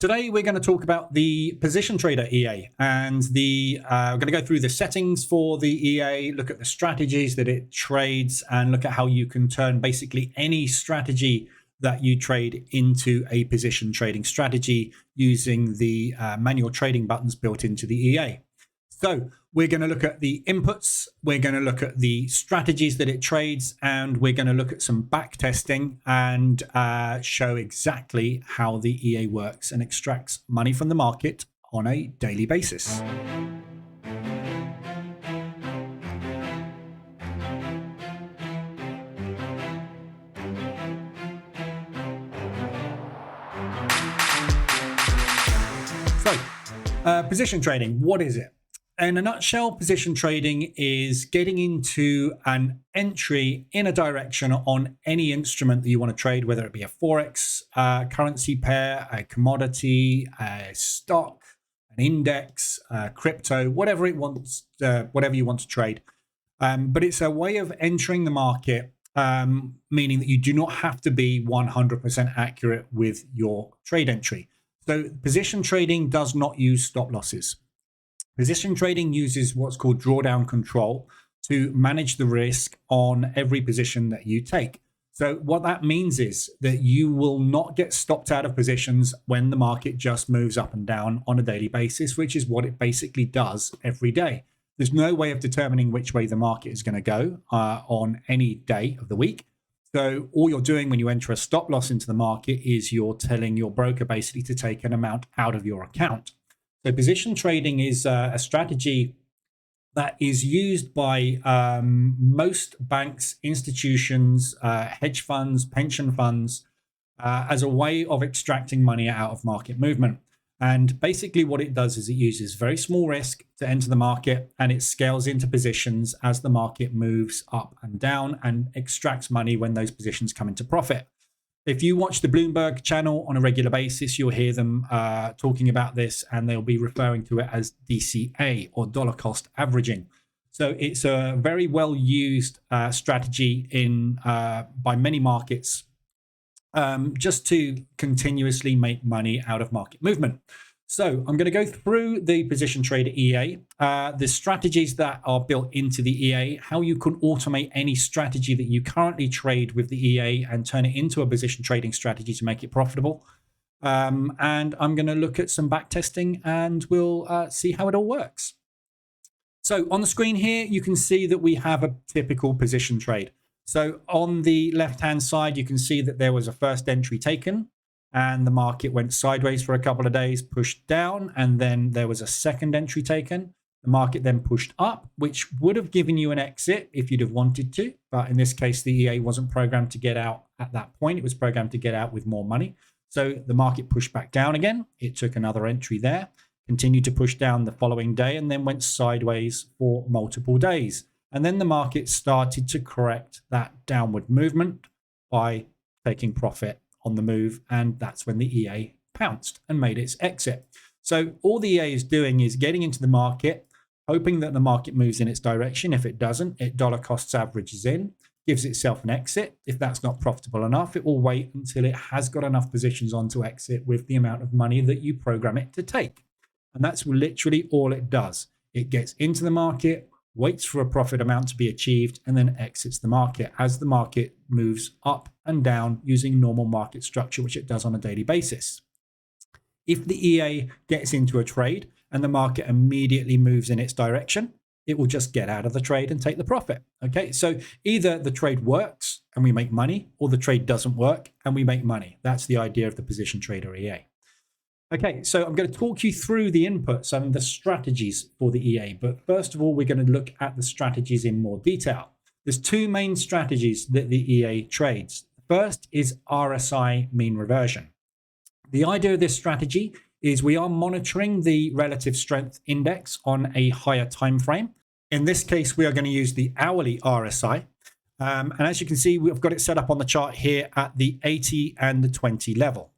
Today, we're going to talk about the position trader EA, and we're going to go through the settings for the EA, look at the strategies that it trades, and look at how you can turn basically any strategy that you trade into a position trading strategy using the manual trading buttons built into the EA. So we're going to look at the inputs, we're going to look at the strategies that it trades, and we're going to look at some back testing and show exactly how the EA works and extracts money from the market on a daily basis. So, position trading, what is it? In a nutshell, position trading is getting into an entry in a direction on any instrument that you want to trade, whether it be a forex, currency pair, a commodity, a stock, an index, crypto, whatever you want to trade. But it's a way of entering the market, meaning that you do not have to be 100% accurate with your trade entry. So position trading does not use stop losses. Position trading uses what's called drawdown control to manage the risk on every position that you take. So what that means is that you will not get stopped out of positions when the market just moves up and down on a daily basis, which is what it basically does every day. There's no way of determining which way the market is going to go on any day of the week. So all you're doing when you enter a stop loss into the market is you're telling your broker basically to take an amount out of your account. So position trading is a strategy that is used by most banks, institutions, hedge funds, pension funds, as a way of extracting money out of market movement. And basically what it does is it uses very small risk to enter the market, and it scales into positions as the market moves up and down and extracts money when those positions come into profit. If you watch the Bloomberg channel on a regular basis, you'll hear them talking about this, and they'll be referring to it as DCA, or dollar cost averaging. So it's a very well used strategy by many markets just to continuously make money out of market movement. So I'm going to go through the position trader EA, the strategies that are built into the EA, how you can automate any strategy that you currently trade with the EA and turn it into a position trading strategy to make it profitable. And I'm going to look at some back testing, and we'll see how it all works. So on the screen here, you can see that we have a typical position trade. So on the left-hand side, you can see that there was a first entry taken, and the market went sideways for a couple of days, pushed down, and then there was a second entry taken. The market then pushed up, which would have given you an exit if you'd have wanted to. But in this case, the EA wasn't programmed to get out at that point. It was programmed to get out with more money. So the market pushed back down again. It took another entry there, continued to push down the following day, and then went sideways for multiple days. And then the market started to correct that downward movement by taking profit on the move, and that's when the EA pounced and made its exit. So all the EA is doing is getting into the market, hoping that the market moves in its direction. If it doesn't, it dollar cost averages in, gives itself an exit. If that's not profitable enough, it will wait until it has got enough positions on to exit with the amount of money that you program it to take. And that's literally all it does. It gets into the market, waits for a profit amount to be achieved, and then exits the market as the market moves up and down using normal market structure, which it does on a daily basis. If the EA gets into a trade and the market immediately moves in its direction, it will just get out of the trade and take the profit. Okay, so either the trade works and we make money, or the trade doesn't work and we make money. That's the idea of the position trader EA. Okay, so I'm going to talk you through the inputs and the strategies for the EA. But first of all, we're going to look at the strategies in more detail. There's two main strategies that the EA trades. First is RSI mean reversion. The idea of this strategy is we are monitoring the relative strength index on a higher time frame. In this case, we are going to use the hourly RSI. And as you can see, we've got it set up on the chart here at the 80 and the 20 level.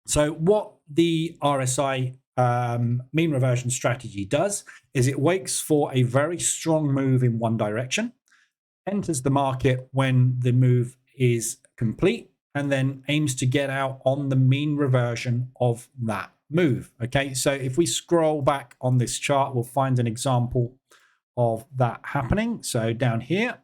So what the RSI mean reversion strategy does is it waits for a very strong move in one direction, enters the market when the move is complete, and then aims to get out on the mean reversion of that move. Okay, so if we scroll back on this chart, we'll find an example of that happening. So down here,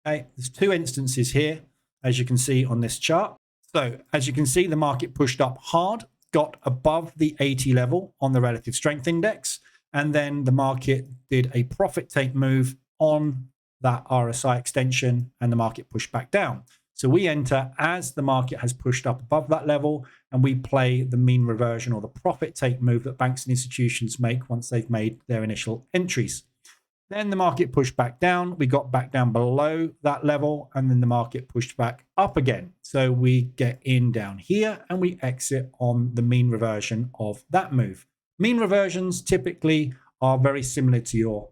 okay, there's two instances here, as you can see on this chart. So as you can see, the market pushed up hard, got above the 80 level on the relative strength index, and then the market did a profit take move on that RSI extension, and the market pushed back down. So we enter as the market has pushed up above that level, and we play the mean reversion or the profit take move that banks and institutions make once they've made their initial entries. Then the market pushed back down. We got back down below that level, and then the market pushed back up again. So we get in down here and we exit on the mean reversion of that move. Mean reversions typically are very similar to your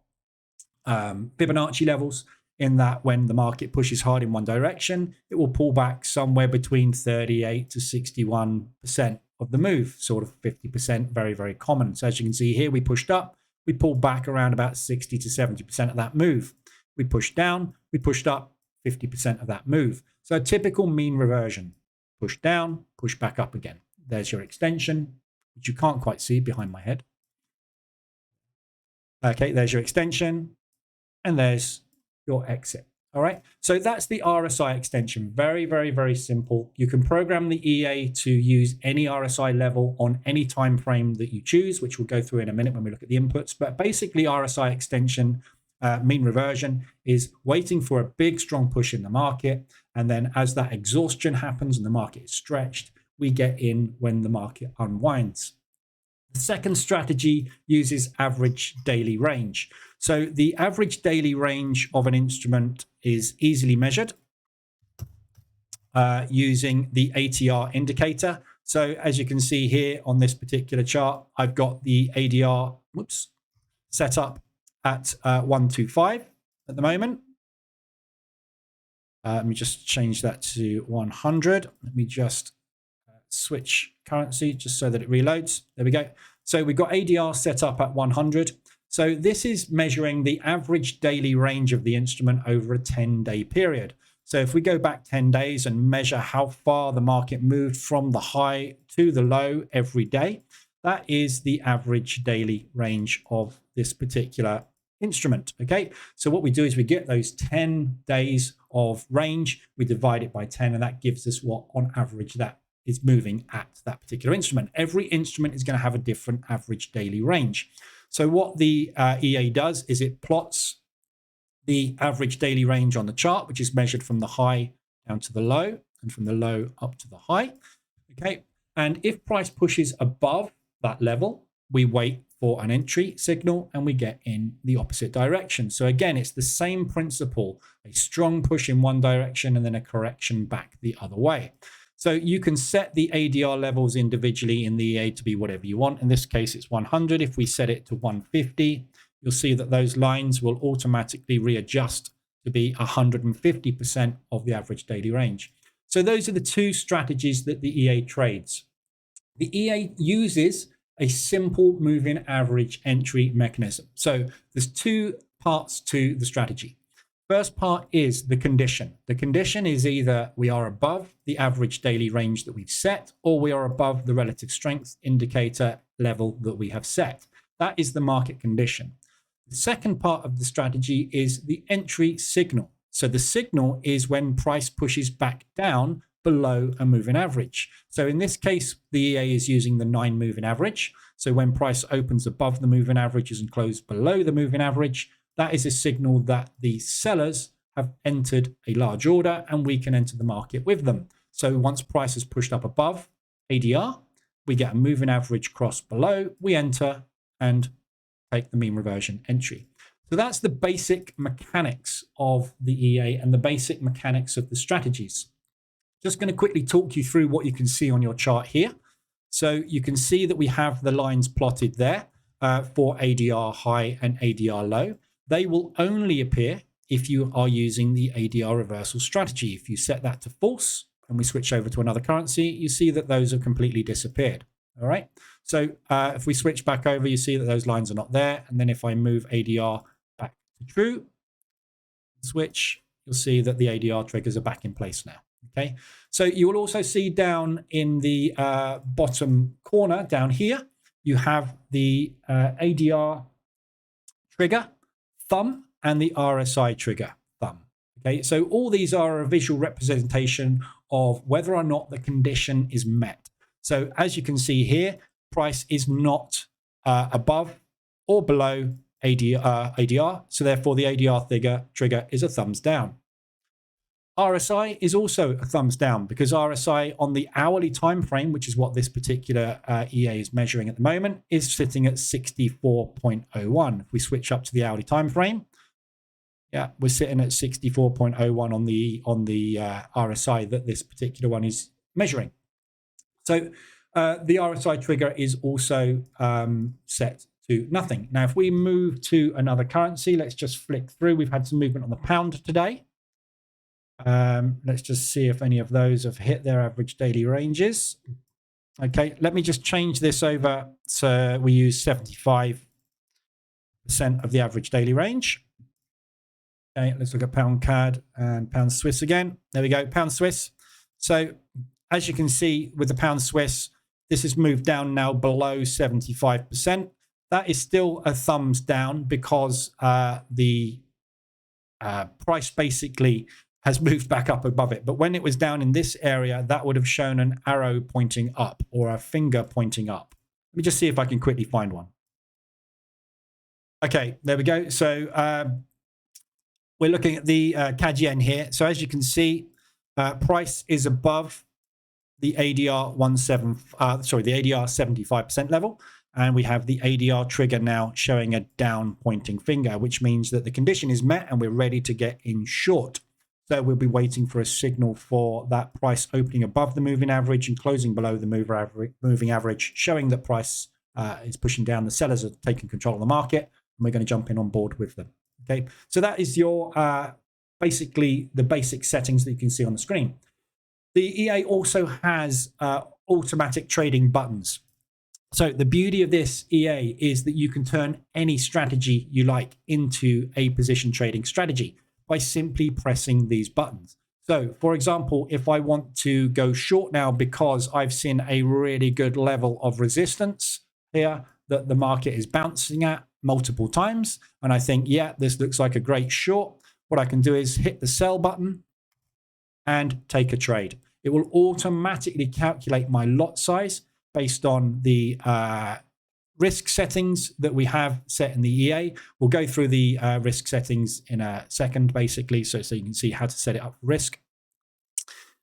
Fibonacci levels, in that when the market pushes hard in one direction, it will pull back somewhere between 38 to 61% of the move, sort of 50%, very, very common. So as you can see here, we pushed up, we pulled back around about 60 to 70% of that move. We pushed down, we pushed up 50% of that move. So a typical mean reversion, push down, push back up again. There's your extension, which you can't quite see behind my head. Okay, there's your extension, and there's your exit. All right, so that's the RSI extension. Very, very, very simple. You can program the EA to use any RSI level on any time frame that you choose, which we'll go through in a minute when we look at the inputs. But basically, RSI extension, mean reversion, is waiting for a big, strong push in the market. And then as that exhaustion happens and the market is stretched, we get in when the market unwinds. The second strategy uses average daily range. So the average daily range of an instrument is easily measured using the ATR indicator. So as you can see here on this particular chart, I've got the ADR set up at 125 at the moment. Let me just change that to 100. Let me just switch currency just so that it reloads. There we go. So we've got ADR set up at 100. So this is measuring the average daily range of the instrument over a 10-day period. So if we go back 10 days and measure how far the market moved from the high to the low every day, that is the average daily range of this particular instrument. Okay, so what we do is we get those 10 days of range, we divide it by 10, and that gives us what on average that is moving at that particular instrument. Every instrument is going to have a different average daily range. So what the EA does is it plots the average daily range on the chart, which is measured from the high down to the low and from the low up to the high. Okay, and if price pushes above that level, we wait for an entry signal and we get in the opposite direction. So again, it's the same principle, a strong push in one direction and then a correction back the other way. So you can set the ADR levels individually in the EA to be whatever you want. In this case, it's 100. If we set it to 150, you'll see that those lines will automatically readjust to be 150% of the average daily range. So those are the two strategies that the EA trades. The EA uses a simple moving average entry mechanism. So there's two parts to the strategy. First part is the condition. The condition is either we are above the average daily range that we've set, or we are above the relative strength indicator level that we have set. That is the market condition. The second part of the strategy is the entry signal. So the signal is when price pushes back down below a moving average. So in this case, the EA is using the 9 moving average. So when price opens above the moving averages and closes below the moving average, that is a signal that the sellers have entered a large order and we can enter the market with them. So once price is pushed up above ADR, we get a moving average cross below, we enter and take the mean reversion entry. So that's the basic mechanics of the EA and the basic mechanics of the strategies. Just going to quickly talk you through what you can see on your chart here. So you can see that we have the lines plotted there for ADR high and ADR low. They will only appear if you are using the ADR reversal strategy. If you set that to false and we switch over to another currency, you see that those have completely disappeared. All right. So if we switch back over, you see that those lines are not there. And then if I move ADR back to true, switch, you'll see that the ADR triggers are back in place now. Okay, so you will also see down in the bottom corner down here, you have the ADR trigger thumb and the RSI trigger thumb. Okay, so all these are a visual representation of whether or not the condition is met. So as you can see here, price is not above or below ADR, so therefore the ADR trigger is a thumbs down. RSI is also a thumbs down because RSI on the hourly time frame, which is what this particular EA is measuring at the moment, is sitting at 64.01. If we switch up to the hourly time frame, yeah, we're sitting at 64.01 on the RSI that this particular one is measuring. So the RSI trigger is also set to nothing. Now, if we move to another currency, let's just flick through. We've had some movement on the pound today. Let's just see if any of those have hit their average daily ranges. Okay, let me just change this over so we use 75% of the average daily range. Okay, let's look at pound CAD and pound Swiss again. There we go, pound Swiss. So as you can see with the pound Swiss, this has moved down now below 75%. That is still a thumbs down because the price basically has moved back up above it. But when it was down in this area, that would have shown an arrow pointing up or a finger pointing up. Let me just see if I can quickly find one. Okay, there we go. So we're looking at the CAD yen here. So as you can see, price is above the ADR the ADR 75% level. And we have the ADR trigger now showing a down pointing finger, which means that the condition is met and we're ready to get in short. So we'll be waiting for a signal for that price opening above the moving average and closing below the moving average, showing that price is pushing down. The sellers are taking control of the market, and we're going to jump in on board with them. Okay, so that is your basically the basic settings that you can see on the screen. The EA also has automatic trading buttons. So the beauty of this EA is that you can turn any strategy you like into a position trading strategy by simply pressing these buttons. So for example, if I want to go short now because I've seen a really good level of resistance here that the market is bouncing at multiple times, and I think, yeah, this looks like a great short, what I can do is hit the sell button and take a trade. It will automatically calculate my lot size based on the risk settings that we have set in the EA. We'll go through the risk settings in a second, basically, so you can see how to set it up for risk.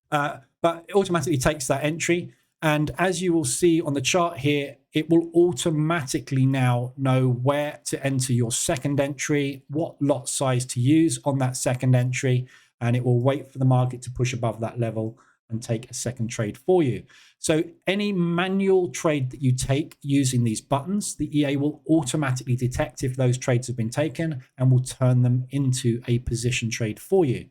But it automatically takes that entry. And as you will see on the chart here, it will automatically now know where to enter your second entry, what lot size to use on that second entry, and it will wait for the market to push above that level and take a second trade for you. So any manual trade that you take using these buttons, the EA will automatically detect if those trades have been taken and will turn them into a position trade for you.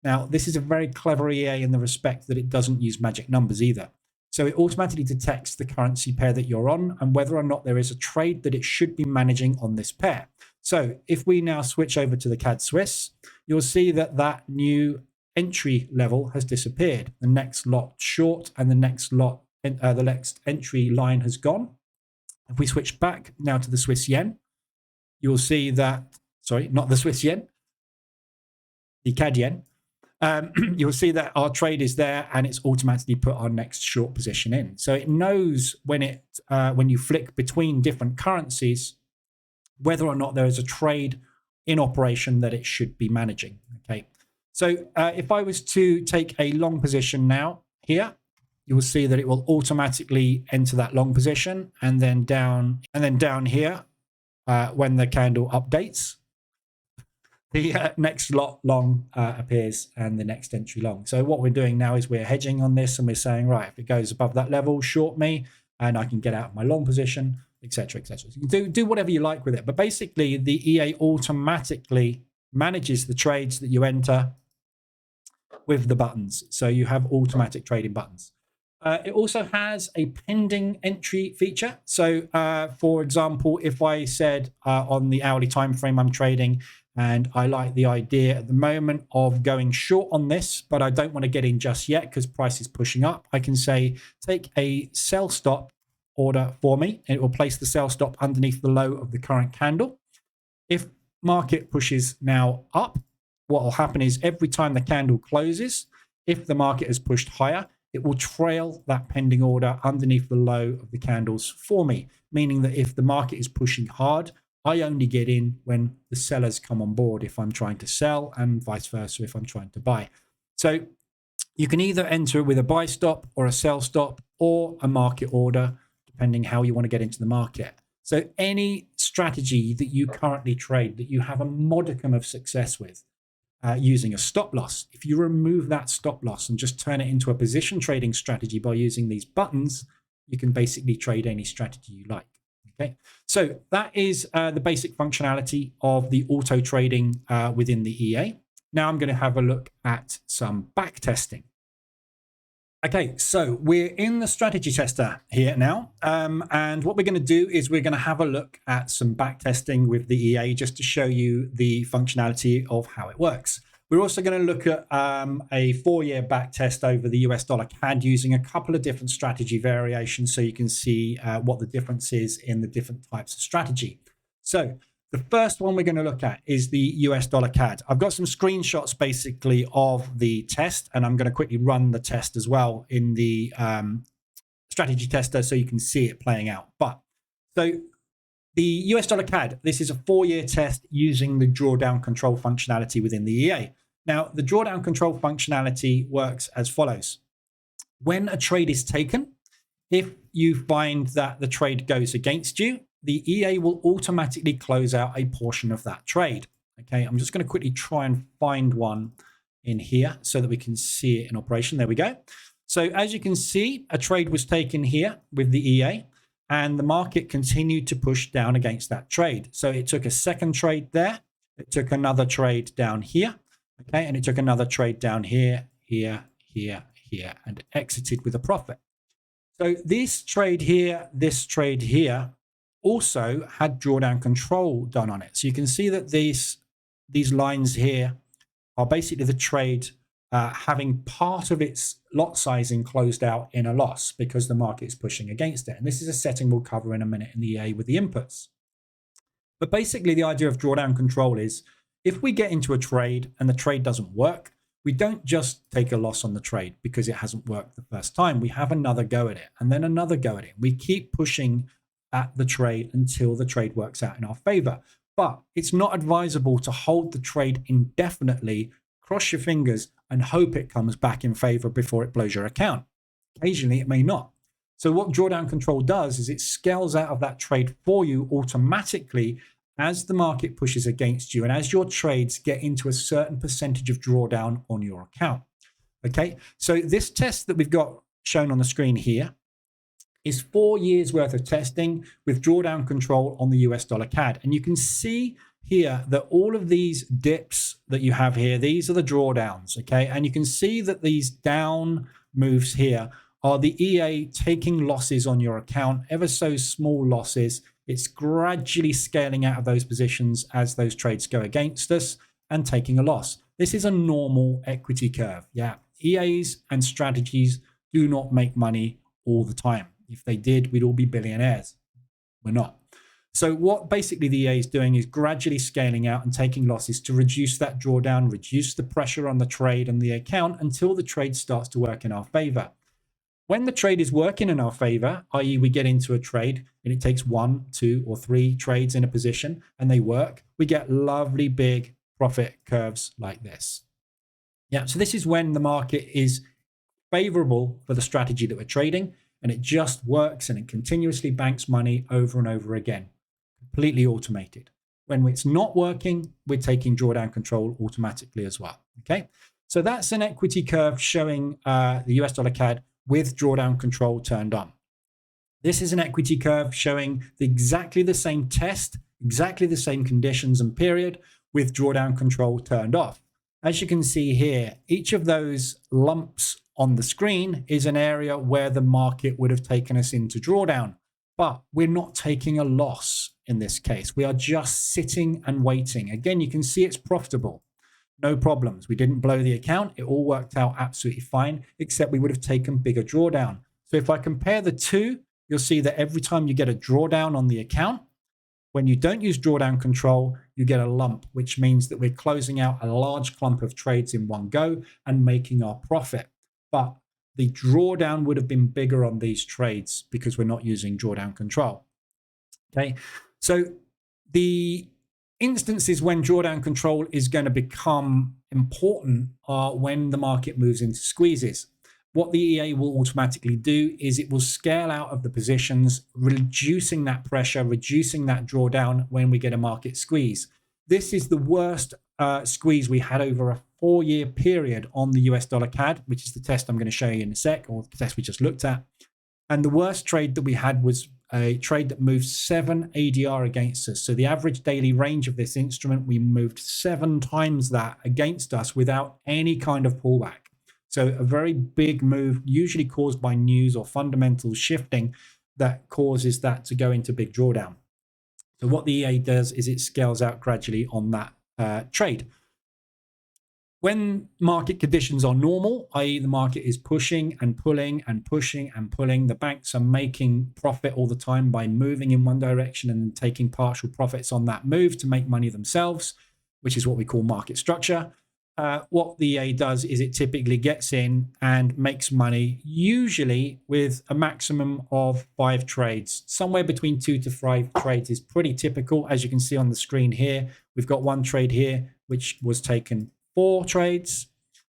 Now, this is a very clever EA in the respect that it doesn't use magic numbers either. So it automatically detects the currency pair that you're on and whether or not there is a trade that it should be managing on this pair. So if we now switch over to the CAD Swiss, you'll see that that new entry level has disappeared. The next lot short and the next entry line has gone. If we switch back now to the Swiss yen, you will see that, sorry, not the Swiss yen, the CAD yen. You'll see that our trade is there and it's automatically put our next short position in. So it knows when you flick between different currencies, whether or not there is a trade in operation that it should be managing. Okay. So if I was to take a long position now here, you will see that it will automatically enter that long position and then down here when the candle updates, the next lot long appears and the next entry long. So what we're doing now is we're hedging on this and we're saying, right, if it goes above that level, short me and I can get out of my long position, etc., etc. So you can do whatever you like with it. But basically the EA automatically manages the trades that you enter with the buttons. So you have automatic trading buttons. It also has a pending entry feature. So, for example, if I said on the hourly time frame I'm trading, and I like the idea at the moment of going short on this, but I don't want to get in just yet because price is pushing up, I can say take a sell stop order for me, and it will place the sell stop underneath the low of the current candle. If market pushes now up, what will happen is every time the candle closes, if the market has pushed higher, it will trail that pending order underneath the low of the candles for me, meaning that if the market is pushing hard, I only get in when the sellers come on board if I'm trying to sell, and vice versa if I'm trying to buy. So you can either enter with a buy stop or a sell stop or a market order, depending how you want to get into the market. So any strategy that you currently trade that you have a modicum of success with, using a stop loss, if you remove that stop loss and just turn it into a position trading strategy by using these buttons, you can basically trade any strategy you like. Okay, so that is the basic functionality of the auto trading within the EA. Now I'm going to have a look at some back testing. Okay, so we're in the strategy tester here now. And what we're going to do is we're going to have a look at some back testing with the EA just to show you the functionality of how it works. We're also going to look at a 4-year back test over the US dollar CAD using a couple of different strategy variations so you can see what the difference is in the different types of strategy. So the first one we're going to look at is the US dollar CAD. I've got some screenshots basically of the test, and I'm going to quickly run the test as well in the strategy tester so you can see it playing out. But so the US dollar CAD, this is a 4-year test using the drawdown control functionality within the EA. Now, the drawdown control functionality works as follows. When a trade is taken, if you find that the trade goes against you, the EA will automatically close out a portion of that trade. Okay, I'm just going to quickly try and find one in here so that we can see it in operation. There we go. So as you can see, a trade was taken here with the EA, and the market continued to push down against that trade. So it took a second trade there. It took another trade down here. Okay, and it took another trade down here, here, here, here, and exited with a profit. So this trade here, this trade here, also had drawdown control done on it. So you can see that these lines here are basically the trade having part of its lot sizing closed out in a loss because the market is pushing against it. And this is a setting we'll cover in a minute in the EA with the inputs. But basically the idea of drawdown control is if we get into a trade and the trade doesn't work, we don't just take a loss on the trade because it hasn't worked the first time. We have another go at it and then another go at it. We keep pushing at the trade until the trade works out in our favor. But it's not advisable to hold the trade indefinitely, cross your fingers, and hope it comes back in favor before it blows your account. Occasionally, it may not. So what drawdown control does is it scales out of that trade for you automatically as the market pushes against you and as your trades get into a certain percentage of drawdown on your account. Okay, so this test that we've got shown on the screen here is 4 years worth of testing with drawdown control on the US dollar CAD. And you can see here that all of these dips that you have here, these are the drawdowns, okay? And you can see that these down moves here are the EA taking losses on your account, ever so small losses. It's gradually scaling out of those positions as those trades go against us and taking a loss. This is a normal equity curve. Yeah, EAs and strategies do not make money all the time. If they did, we'd all be billionaires. We're not. So what basically the EA is doing is gradually scaling out and taking losses to reduce that drawdown, reduce the pressure on the trade and the account until the trade starts to work in our favor. When the trade is working in our favor, i.e. we get into a trade and it takes 1, 2, or 3 trades in a position and they work, we get lovely big profit curves like this. Yeah, so this is when the market is favorable for the strategy that we're trading, and it just works and it continuously banks money over and over again, completely automated. When it's not working, we're taking drawdown control automatically as well. Okay, so that's an equity curve showing the US dollar CAD with drawdown control turned on. This is an equity curve showing exactly the same test, exactly the same conditions and period with drawdown control turned off. As you can see here, each of those lumps on the screen is an area where the market would have taken us into drawdown, but we're not taking a loss in this case. We are just sitting and waiting. Again, you can see it's profitable. No problems. We didn't blow the account. It all worked out absolutely fine, except we would have taken bigger drawdown. So if I compare the two, you'll see that every time you get a drawdown on the account, when you don't use drawdown control, you get a lump, which means that we're closing out a large clump of trades in one go and making our profit. But the drawdown would have been bigger on these trades because we're not using drawdown control. Okay, so the instances when drawdown control is going to become important are when the market moves into squeezes. What the EA will automatically do is it will scale out of the positions, reducing that pressure, reducing that drawdown when we get a market squeeze. This is the worst squeeze we had over a 4-year period on the US dollar CAD, which is the test I'm going to show you in a sec, or the test we just looked at. And the worst trade that we had was a trade that moved 7 ADR against us. So the average daily range of this instrument, we moved 7 times that against us without any kind of pullback. So a very big move, usually caused by news or fundamental shifting, that causes that to go into big drawdown. So what the EA does is it scales out gradually on that trade. When market conditions are normal, i.e. the market is pushing and pulling and pushing and pulling, the banks are making profit all the time by moving in one direction and taking partial profits on that move to make money themselves, which is what we call market structure. What the EA does is it typically gets in and makes money, usually with a maximum of 5 trades. Somewhere between 2 to 5 trades is pretty typical. As you can see on the screen here, we've got one trade here, which was taken 4 trades,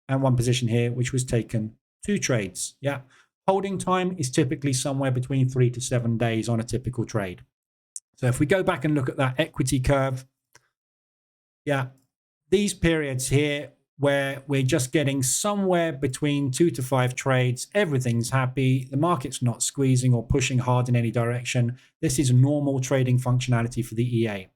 and one position here, which was taken 2 trades. Yeah. Holding time is typically somewhere between 3 to 7 days on a typical trade. So if we go back and look at that equity curve, yeah, these periods here where we're just getting somewhere between 2 to 5 trades, everything's happy, the market's not squeezing or pushing hard in any direction. This is normal trading functionality for the EA.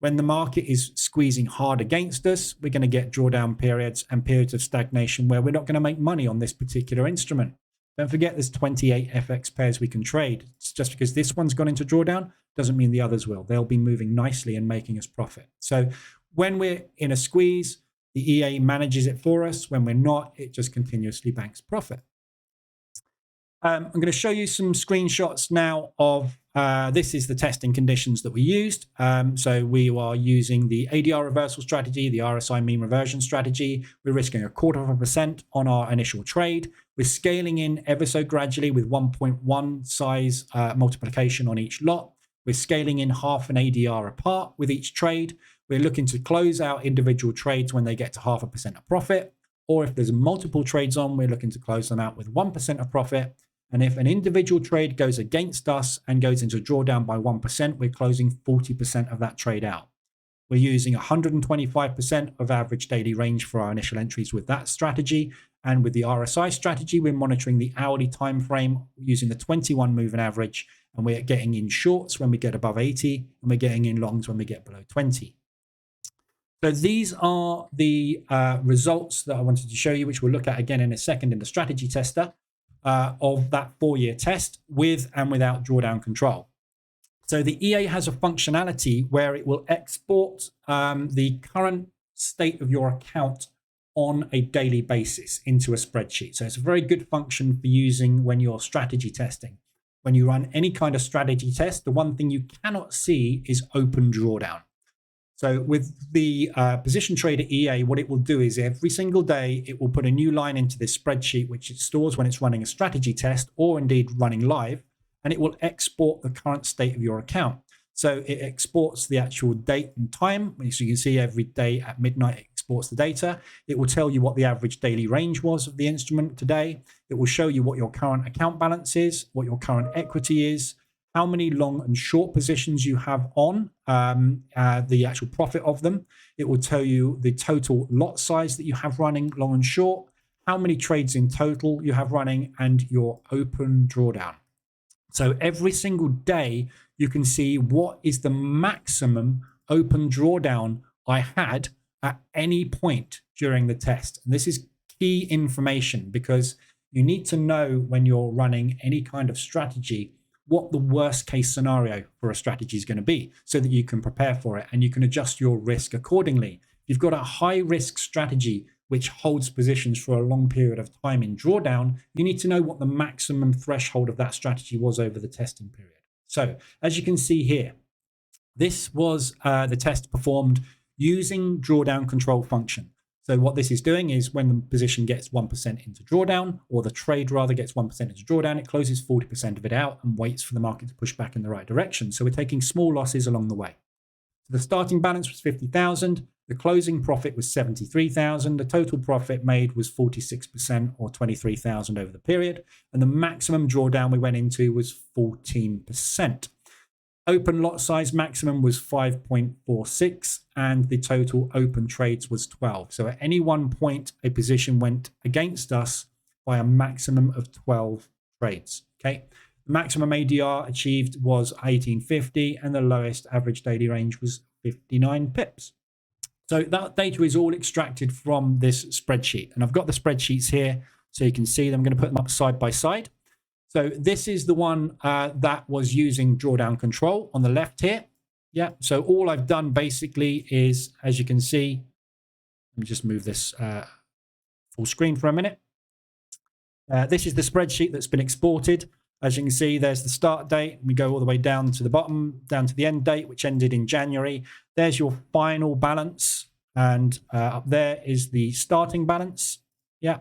When the market is squeezing hard against us, we're going to get drawdown periods and periods of stagnation where we're not going to make money on this particular instrument. Don't forget there's 28 FX pairs we can trade. It's just because this one's gone into drawdown doesn't mean the others will. They'll be moving nicely and making us profit. So when we're in a squeeze, the EA manages it for us. When we're not, it just continuously banks profit. I'm going to show you some screenshots now of this is the testing conditions that we used. So we are using the ADR reversal strategy, the RSI mean reversion strategy. We're risking 0.25% on our initial trade. We're scaling in ever so gradually with 1.1 size multiplication on each lot. We're scaling in half an ADR apart with each trade. We're looking to close out individual trades when they get to 0.5% of profit. Or if there's multiple trades on, we're looking to close them out with 1% of profit. And if an individual trade goes against us and goes into drawdown by 1%, we're closing 40% of that trade out. We're using 125% of average daily range for our initial entries with that strategy. And with the RSI strategy, we're monitoring the hourly time frame using the 21 moving average. And we're getting in shorts when we get above 80, and we're getting in longs when we get below 20. So these are the results that I wanted to show you, which we'll look at again in a second in the strategy tester. Of that 4-year test with and without drawdown control. So the EA has a functionality where it will export the current state of your account on a daily basis into a spreadsheet. So it's a very good function for using when you're strategy testing. When you run any kind of strategy test, the one thing you cannot see is open drawdown. So with the position trader EA, what it will do is every single day, it will put a new line into this spreadsheet, which it stores when it's running a strategy test or indeed running live, and it will export the current state of your account. So it exports the actual date and time. So you can see every day at midnight, it exports the data. It will tell you what the average daily range was of the instrument today. It will show you what your current account balance is, what your current equity is, how many long and short positions you have on, the actual profit of them. It will tell you the total lot size that you have running long and short, how many trades in total you have running, and your open drawdown. So every single day, you can see what is the maximum open drawdown I had at any point during the test. And this is key information because You need to know when you're running any kind of strategy what the worst case scenario for a strategy is going to be so that you can prepare for it and you can adjust your risk accordingly. If you've got a high risk strategy which holds positions for a long period of time in drawdown, you need to know what the maximum threshold of that strategy was over the testing period. So as you can see here, this was the test performed using drawdown control function. So what this is doing is when the position gets 1% into drawdown, or the trade rather gets 1% into drawdown, it closes 40% of it out and waits for the market to push back in the right direction. So we're taking small losses along the way. So the starting balance was 50,000. The closing profit was 73,000. The total profit made was 46% or 23,000 over the period. And the maximum drawdown we went into was 14%. Open lot size maximum was 5.46 and the total open trades was 12. So at any one point, a position went against us by a maximum of 12 trades. Okay. The maximum ADR achieved was 1850 and the lowest average daily range was 59 pips. So that data is all extracted from this spreadsheet. And I've got the spreadsheets here so you can see them. I'm going to put them up side by side. So this is the one that was using drawdown control on the left here. Yeah, so all I've done basically is, as you can see, let me just move this full screen for a minute. This is the spreadsheet that's been exported. As you can see, there's the start date. We go all the way down to the bottom, down to the end date, which ended in January. There's your final balance. And up there is the starting balance. Yeah.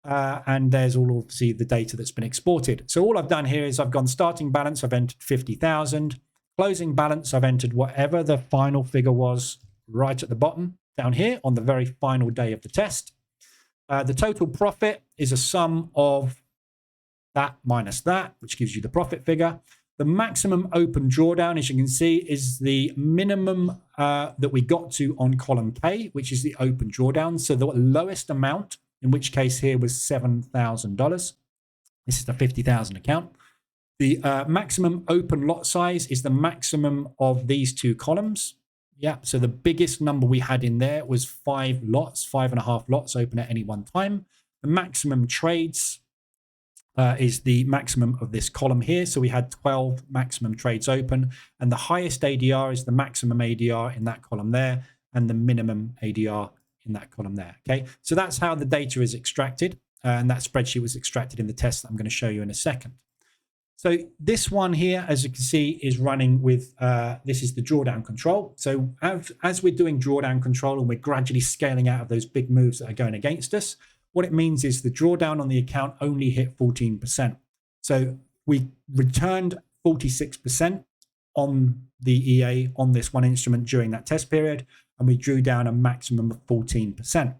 And there's all obviously the data that's been exported. So all I've done here is I've gone starting balance, I've entered 50,000. Closing balance, I've entered whatever the final figure was right at the bottom down here on the very final day of the test. The total profit is a sum of that minus that, which gives you the profit figure. The maximum open drawdown, as you can see, is the minimum that we got to on column K, which is the open drawdown. So the lowest amount, in which case here was $7,000. This is the 50,000 account. The maximum open lot size is the maximum of these two columns. Yeah, so the biggest number we had in there was 5 lots, 5.5 lots open at any one time. The maximum trades is the maximum of this column here. So we had 12 maximum trades open, and the highest ADR is the maximum ADR in that column there, and the minimum ADR in that column there. Okay, so that's how the data is extracted, and that spreadsheet was extracted in the test that I'm going to show you in a second. So this one here, as you can see, is running with, this is the drawdown control. So as we're doing drawdown control and we're gradually scaling out of those big moves that are going against us, what it means is the drawdown on the account only hit 14%. So we returned 46% on the EA on this one instrument during that test period, and we drew down a maximum of 14%.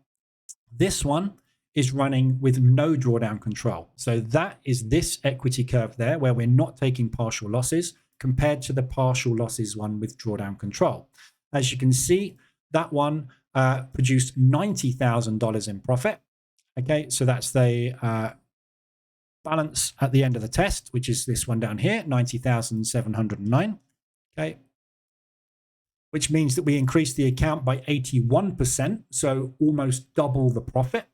This one is running with no drawdown control. So that is this equity curve there, where we're not taking partial losses compared to the partial losses one with drawdown control. As you can see, that one produced $90,000 in profit. Okay, so that's the balance at the end of the test, which is this one down here, 90,709. Okay, which means that we increased the account by 81%, so almost double the profit.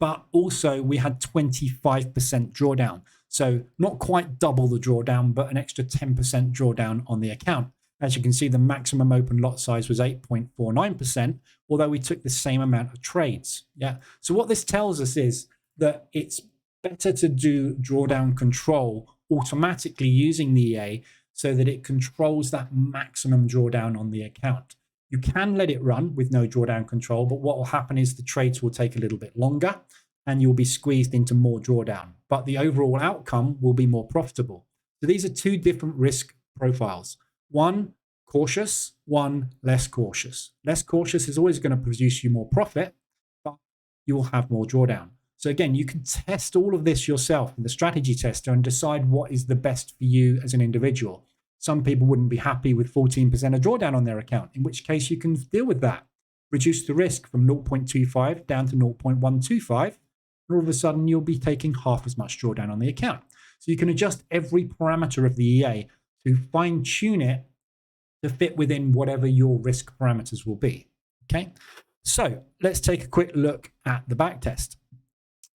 But also we had 25% drawdown. So not quite double the drawdown, but an extra 10% drawdown on the account. As you can see, the maximum open lot size was 8.49%, although we took the same amount of trades. Yeah. So what this tells us is that it's better to do drawdown control automatically using the EA so that it controls that maximum drawdown on the account. You can let it run with no drawdown control, but what will happen is the trades will take a little bit longer and you'll be squeezed into more drawdown, but the overall outcome will be more profitable. So these are two different risk profiles. One cautious, one less cautious. Less cautious is always going to produce you more profit, but you will have more drawdown. So again, you can test all of this yourself in the strategy tester and decide what is the best for you as an individual. Some people wouldn't be happy with 14% of drawdown on their account, in which case you can deal with that. Reduce the risk from 0.25 down to 0.125, and all of a sudden you'll be taking half as much drawdown on the account. So you can adjust every parameter of the EA to fine tune it to fit within whatever your risk parameters will be. Okay, so let's take a quick look at the back test.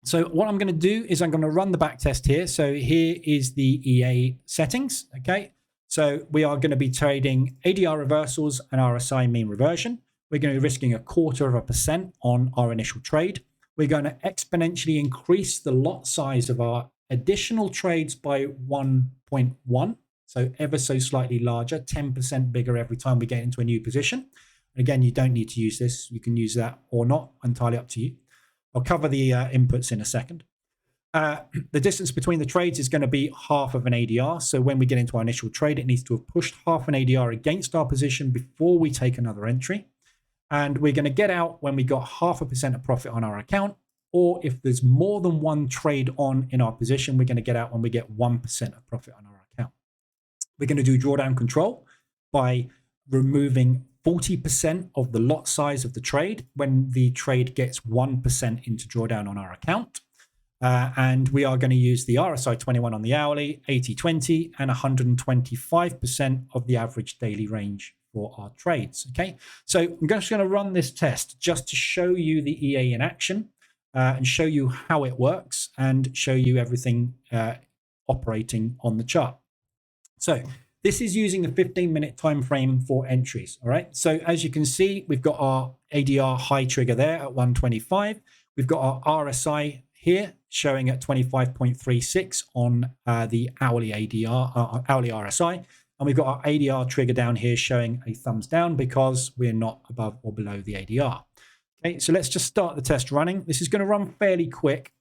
So what I'm going to do is I'm going to run the back test here. So here is the EA settings. Okay. So we are going to be trading ADR reversals and RSI mean reversion. We're going to be risking 0.25% on our initial trade. We're going to exponentially increase the lot size of our additional trades by 1.1. So ever so slightly larger, 10% bigger every time we get into a new position. Again, you don't need to use this. You can use that or not, entirely up to you. I'll cover the inputs in a second. The distance between the trades is going to be half of an ADR. So when we get into our initial trade, it needs to have pushed half an ADR against our position before we take another entry. And we're going to get out when we got 0.5% of profit on our account, or if there's more than one trade on in our position, we're going to get out when we get 1% of profit on our account. We're going to do drawdown control by removing 40% of the lot size of the trade when the trade gets 1% into drawdown on our account. And we are going to use the RSI 21 on the hourly, 80-20, and 125% of the average daily range for our trades. Okay, so I'm just going to run this test just to show you the EA in action and show you how it works and show you everything operating on the chart. So this is using a 15-minute time frame for entries. All right. So as you can see, we've got our ADR high trigger there at 125. We've got our RSI here showing at 25.36 on the hourly ADR, hourly RSI. And we've got our ADR trigger down here showing a thumbs down because we're not above or below the ADR. Okay, so let's just start the test running. This is going to run fairly quick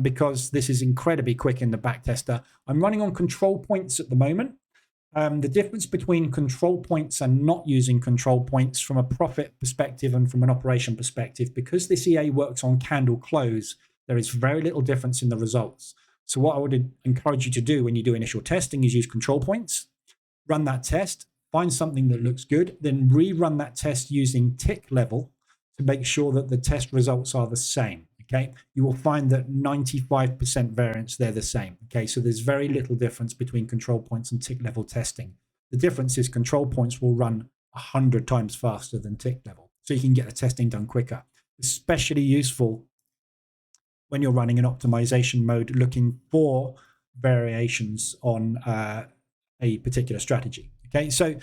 because this is incredibly quick in the back tester. I'm running on control points at the moment. The difference between control points and not using control points from a profit perspective and from an operation perspective, because this EA works on candle close, there is very little difference in the results. So what I would encourage you to do when you do initial testing is use control points, run that test, find something that looks good, then rerun that test using tick level to make sure that the test results are the same. Okay, you will find that 95% variance, they're the same. Okay, so there's very little difference between control points and tick level testing. The difference is control points will run 100 times faster than tick level, so you can get the testing done quicker. Especially useful when you're running an optimization mode looking for variations on a particular strategy. Okay, so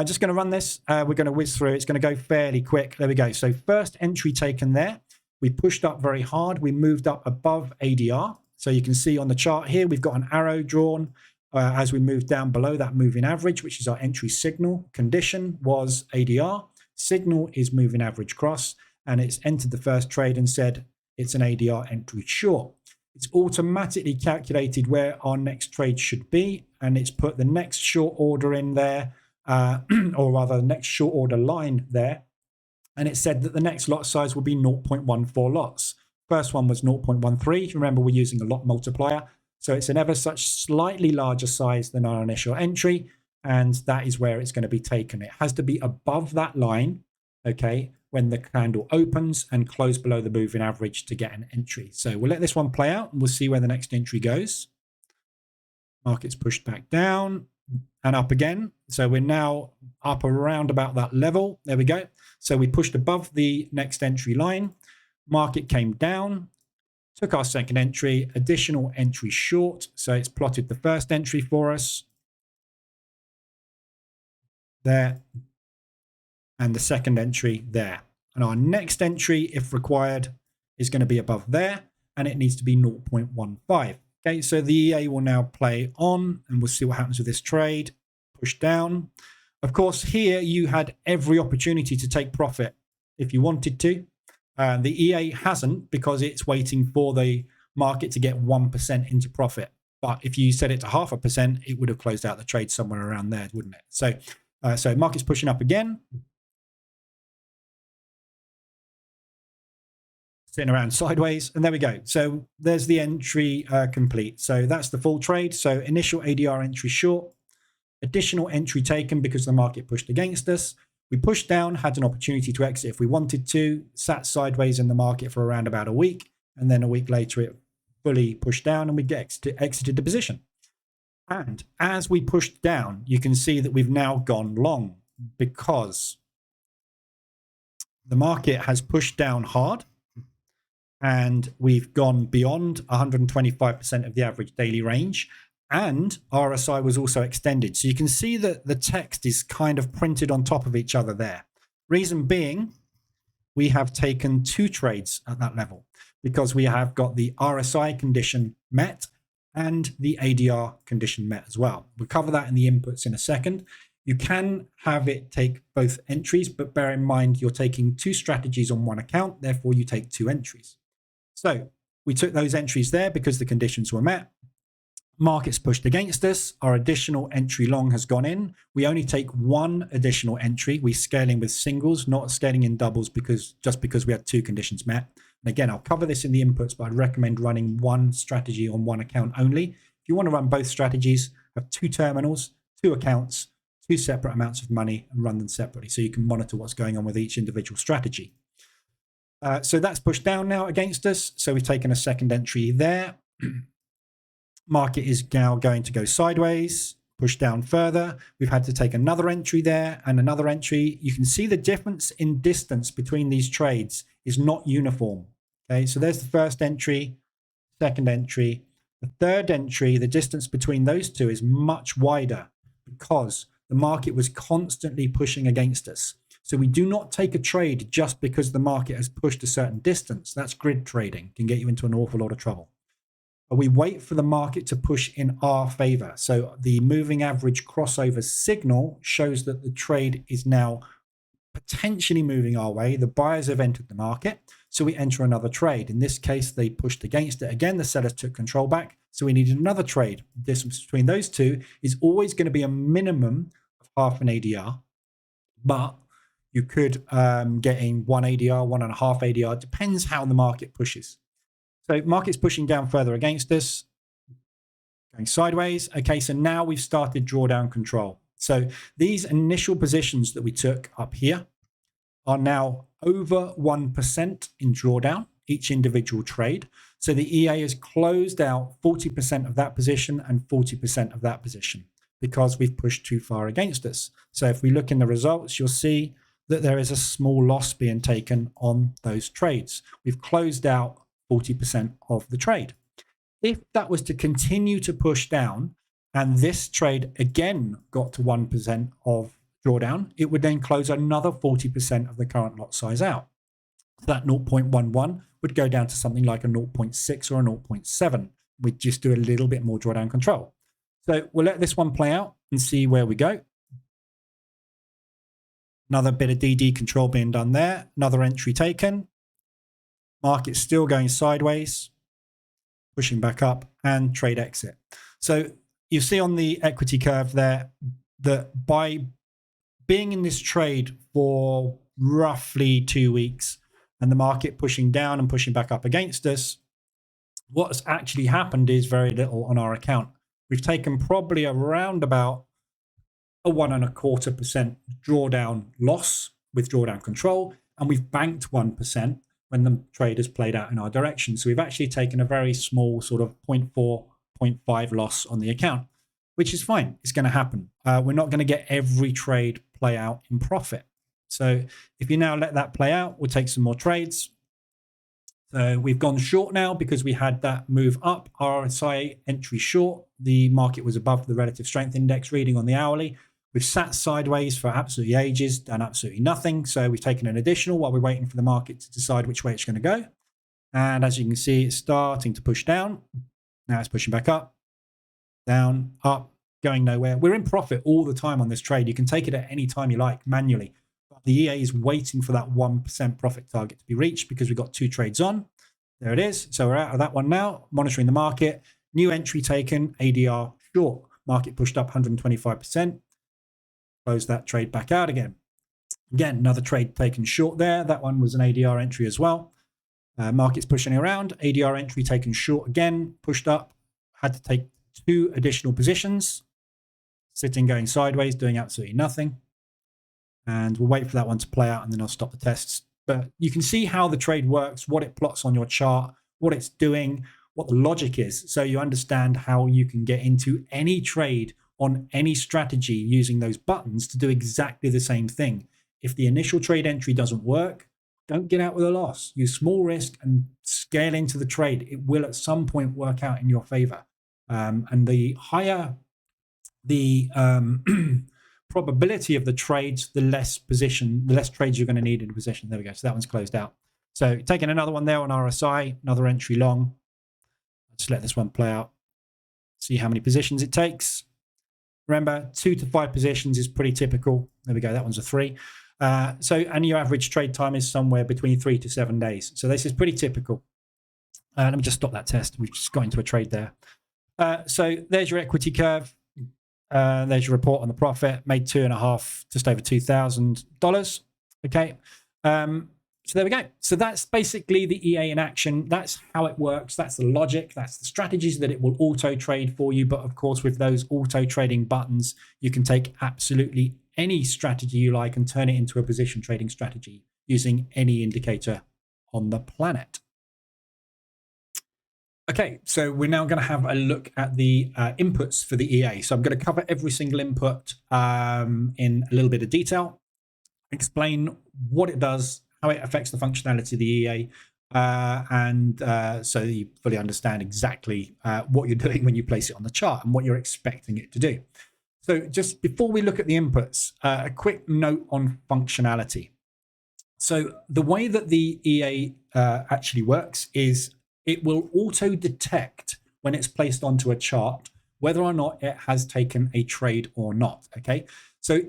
just going to run this. We're going to whiz through. It's going to go fairly quick. There we go. So first entry taken there. We pushed up very hard. We moved up above ADR. So you can see on the chart here, we've got an arrow drawn as we move down below that moving average, which is our entry signal. Condition was ADR. Signal is moving average cross. And it's entered the first trade and said it's an ADR entry short. It's automatically calculated where our next trade should be. And it's put the next short order in there, or rather the next short order line there. And it said that the next lot size will be 0.14 lots. First one was 0.13. Remember, we're using a lot multiplier. So it's an ever such slightly larger size than our initial entry. And that is where it's going to be taken. It has to be above that line, okay, when the candle opens and close below the moving average to get an entry. So we'll let this one play out and we'll see where the next entry goes. Market's pushed back down and up again. So we're now up around about that level. There we go. So we pushed above the next entry line. Market came down, took our second entry, additional entry short. So it's plotted the first entry for us there and the second entry there. And our next entry, if required, is going to be above there and it needs to be 0.15. Okay, so the EA will now play on and we'll see what happens with this trade. Push down. Of course, here you had every opportunity to take profit if you wanted to. The EA hasn't because it's waiting for the market to get 1% into profit. But if you set it to 0.5%, it would have closed out the trade somewhere around there, wouldn't it? So market's pushing up again. Sitting around sideways, and there we go. So there's the entry complete. So that's the full trade. So initial ADR entry short, additional entry taken because the market pushed against us. We pushed down, had an opportunity to exit if we wanted to, sat sideways in the market for around about a week, and then a week later it fully pushed down and we exited the position. And as we pushed down, you can see that we've now gone long because the market has pushed down hard. and we've gone beyond 125% of the average daily range, and RSI was also extended. So you can see that the text is kind of printed on top of each other there. Reason being, we have taken 2 trades at that level because we have got the RSI condition met and the ADR condition met as well. We'll cover that in the inputs in a second. You can have it take both entries, but bear in mind you're taking 2 strategies on one account, therefore you take 2 entries. So we took those entries there because the conditions were met. Markets pushed against us. Our additional entry long has gone in. We only take 1 additional entry. We're scaling with singles, not scaling in doubles just because we had 2 conditions met. And again, I'll cover this in the inputs, but I'd recommend running 1 strategy on 1 account only. If you want to run both strategies, have 2 terminals, 2 accounts, 2 separate amounts of money, and run them separately so you can monitor what's going on with each individual strategy. So that's pushed down now against us. So we've taken a second entry there. Market is now going to go sideways, push down further. We've had to take another entry there and another entry. You can see the difference in distance between these trades is not uniform. Okay, so there's the first entry, second entry. The third entry, the distance between those 2 is much wider because the market was constantly pushing against us. So we do not take a trade just because the market has pushed a certain distance. That's grid trading. It can get you into an awful lot of trouble. We wait for the market to push in our favor. So the moving average crossover signal shows that the trade is now potentially moving our way. The buyers have entered the market, so we enter another trade. In this case, they pushed against it. Again, the sellers took control back, so we needed another trade. The distance between those 2 is always going to be a minimum of half an ADR, but you could get in 1 ADR, 1.5 ADR. Depends how the market pushes. So market's pushing down further against us, going sideways. Okay, so now we've started drawdown control. So these initial positions that we took up here are now over 1% in drawdown, each individual trade. So the EA has closed out 40% of that position and 40% of that position because we've pushed too far against us. So if we look in the results, you'll see that there is a small loss being taken on those trades. We've closed out 40% of the trade. If that was to continue to push down and this trade again got to 1% of drawdown, it would then close another 40% of the current lot size out. That 0.11 would go down to something like a 0.6 or a 0.7. We'd just do a little bit more drawdown control. So we'll let this one play out and see where we go. Another bit of DD control being done there. Another entry taken. Market still going sideways, pushing back up, and trade exit. So you see on the equity curve there that by being in this trade for roughly 2 weeks and the market pushing down and pushing back up against us, what's actually happened is very little on our account. We've taken probably around about a 1.25% drawdown loss with drawdown control, and we've banked 1% when the trade has played out in our direction. So we've actually taken a very small sort of 0.4, 0.5 loss on the account, which is fine. It's going to happen. We're not going to get every trade play out in profit. So if you now let that play out, we'll take some more trades. So we've gone short now because we had that move up. RSI entry short. The market was above the relative strength index reading on the hourly. We've sat sideways for absolutely ages, done absolutely nothing. So we've taken an additional while we're waiting for the market to decide which way it's going to go. And as you can see, it's starting to push down. Now it's pushing back up, down, up, going nowhere. We're in profit all the time on this trade. You can take it at any time you like manually. But the EA is waiting for that 1% profit target to be reached because we've got 2 trades on. There it is. So we're out of that one now, monitoring the market. New entry taken, ADR short. Market pushed up 125%. Close that trade back out again. Again, another trade taken short there. That one was an ADR entry as well. Market's pushing around. ADR entry taken short again, pushed up. Had to take 2 additional positions. Sitting going sideways, doing absolutely nothing. And we'll wait for that one to play out and then I'll stop the tests. But you can see how the trade works, what it plots on your chart, what it's doing, what the logic is. So you understand how you can get into any trade on any strategy using those buttons to do exactly the same thing. If the initial trade entry doesn't work, don't get out with a loss. Use small risk and scale into the trade. It will at some point work out in your favor. And the higher the probability of the trades, the less trades you're going to need in a position. There we go. So that one's closed out. So taking another one there on RSI, another entry long. Let's let this one play out. See how many positions it takes. Remember, 2 to 5 positions is pretty typical. There we go. That one's a 3. And your average trade time is somewhere between 3 to 7 days. So this is pretty typical. Let me just stop that test. We've just got into a trade there. So there's your equity curve. There's your report on the profit. Made just over $2,000. Okay. So there we go. So that's basically the EA in action. That's how it works. That's the logic. That's the strategies that it will auto trade for you. But of course, with those auto trading buttons, you can take absolutely any strategy you like and turn it into a position trading strategy using any indicator on the planet. Okay, so we're now going to have a look at the inputs for the EA. So I'm going to cover every single input in a little bit of detail, explain what it does, how it affects the functionality of the EA, so you fully understand exactly what you're doing when you place it on the chart and what you're expecting it to do. So just before we look at the inputs, a quick note on functionality. So the way that the EA actually works is it will auto detect when it's placed onto a chart whether or not it has taken a trade or not. Okay, so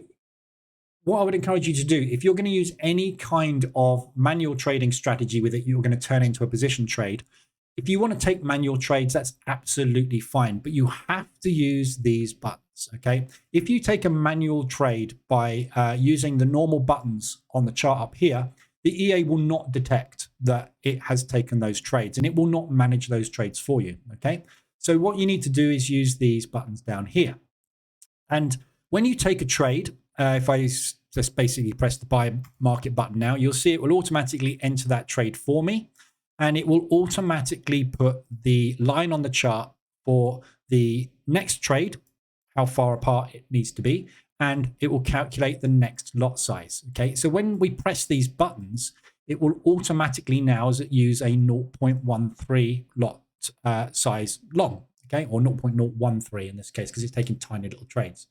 what I would encourage you to do, if you're going to use any kind of manual trading strategy with it, you're going to turn into a position trade. If you want to take manual trades, that's absolutely fine, but you have to use these buttons. Okay, if you take a manual trade by using the normal buttons on the chart up here, the EA will not detect that it has taken those trades and it will not manage those trades for you. Okay, so what you need to do is use these buttons down here. And when you take a trade, if I just basically press the buy market button now, you'll see it will automatically enter that trade for me. And it will automatically put the line on the chart for the next trade, how far apart it needs to be, and it will calculate the next lot size. Okay, so when we press these buttons, it will automatically now use a 0.13 lot size long, okay, or 0.013 in this case, because it's taking tiny little trades.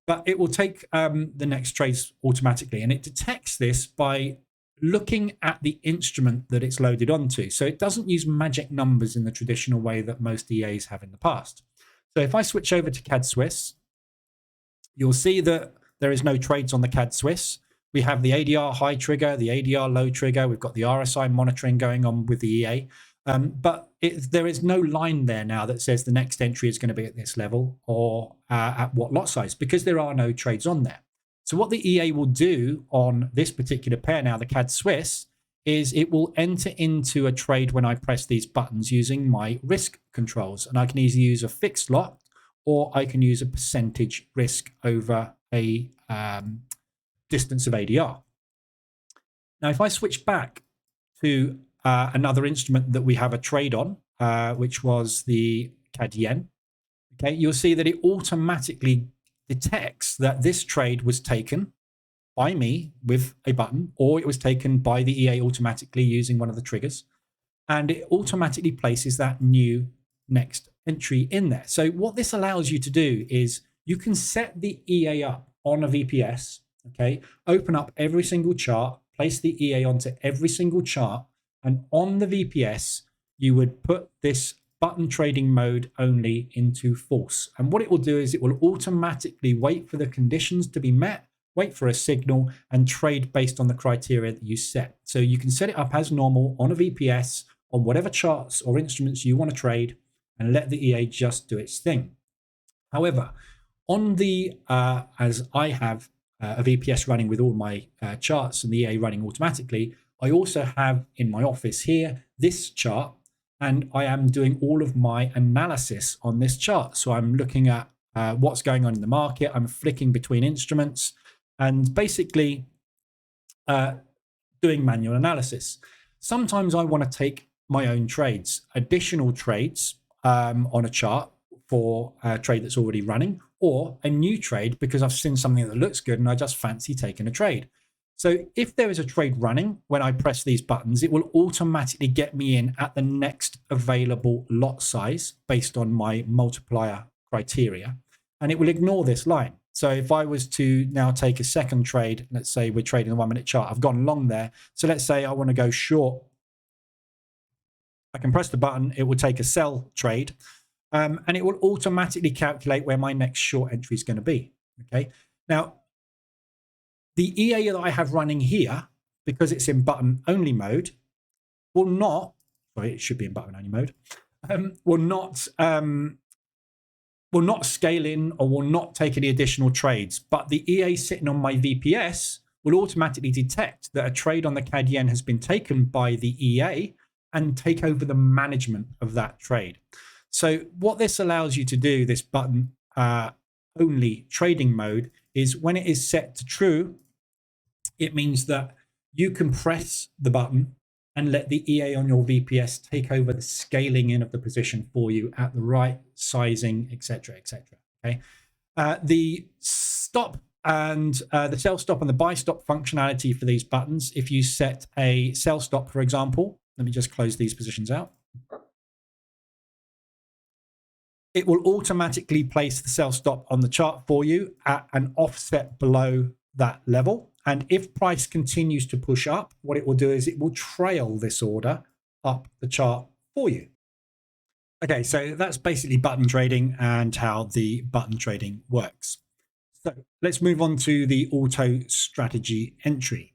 But it will take the next trades automatically, and it detects this by looking at the instrument that it's loaded onto. So it doesn't use magic numbers in the traditional way that most EAs have in the past. So if I switch over to CAD Swiss, you'll see that there is no trades on the CAD Swiss. We have the ADR high trigger, the ADR low trigger. We've got the RSI monitoring going on with the EA. But there is no line there now that says the next entry is going to be at this level or at what lot size, because there are no trades on there. So what the EA will do on this particular pair now, the CAD Swiss, is it will enter into a trade when I press these buttons using my risk controls. And I can either use a fixed lot or I can use a percentage risk over a distance of ADR. Now, if I switch back to another instrument that we have a trade on, which was the CAD Yen, okay, you'll see that it automatically detects that this trade was taken by me with a button, or it was taken by the EA automatically using one of the triggers, and it automatically places that new next entry in there. So what this allows you to do is you can set the EA up on a VPS, okay, open up every single chart, place the EA onto every single chart, and on the VPS, you would put this button trading mode only into false. And what it will do is it will automatically wait for the conditions to be met, wait for a signal, and trade based on the criteria that you set. So you can set it up as normal on a VPS, on whatever charts or instruments you want to trade, and let the EA just do its thing. However, on the, as I have a VPS running with all my charts and the EA running automatically, I also have in my office here this chart, and I am doing all of my analysis on this chart. So I'm looking at what's going on in the market. I'm flicking between instruments and basically doing manual analysis. Sometimes I want to take my own trades, additional trades on a chart for a trade that's already running, or a new trade because I've seen something that looks good and I just fancy taking a trade. So if there is a trade running, when I press these buttons, it will automatically get me in at the next available lot size based on my multiplier criteria, and it will ignore this line. So if I was to now take a second trade, let's say we're trading the 1 minute chart, I've gone long there. So let's say I want to go short. I can press the button, it will take a sell trade, and it will automatically calculate where my next short entry is going to be. Okay. Now, the EA that I have running here, because it's in button only mode, will not, sorry, it should be in button only mode, will not scale in or will not take any additional trades. But the EA sitting on my VPS will automatically detect that a trade on the CAD yen has been taken by the EA and take over the management of that trade. So what this allows you to do, this button only trading mode, is when it is set to true, it means that you can press the button and let the EA on your VPS take over the scaling in of the position for you at the right sizing, etc., etc. Okay. The stop and the sell stop and the buy stop functionality for these buttons, if you set a sell stop, for example, let me just close these positions out. It will automatically place the sell stop on the chart for you at an offset below that level. And if price continues to push up, what it will do is it will trail this order up the chart for you. Okay, so that's basically button trading and how the button trading works. So let's move on to the auto strategy entry.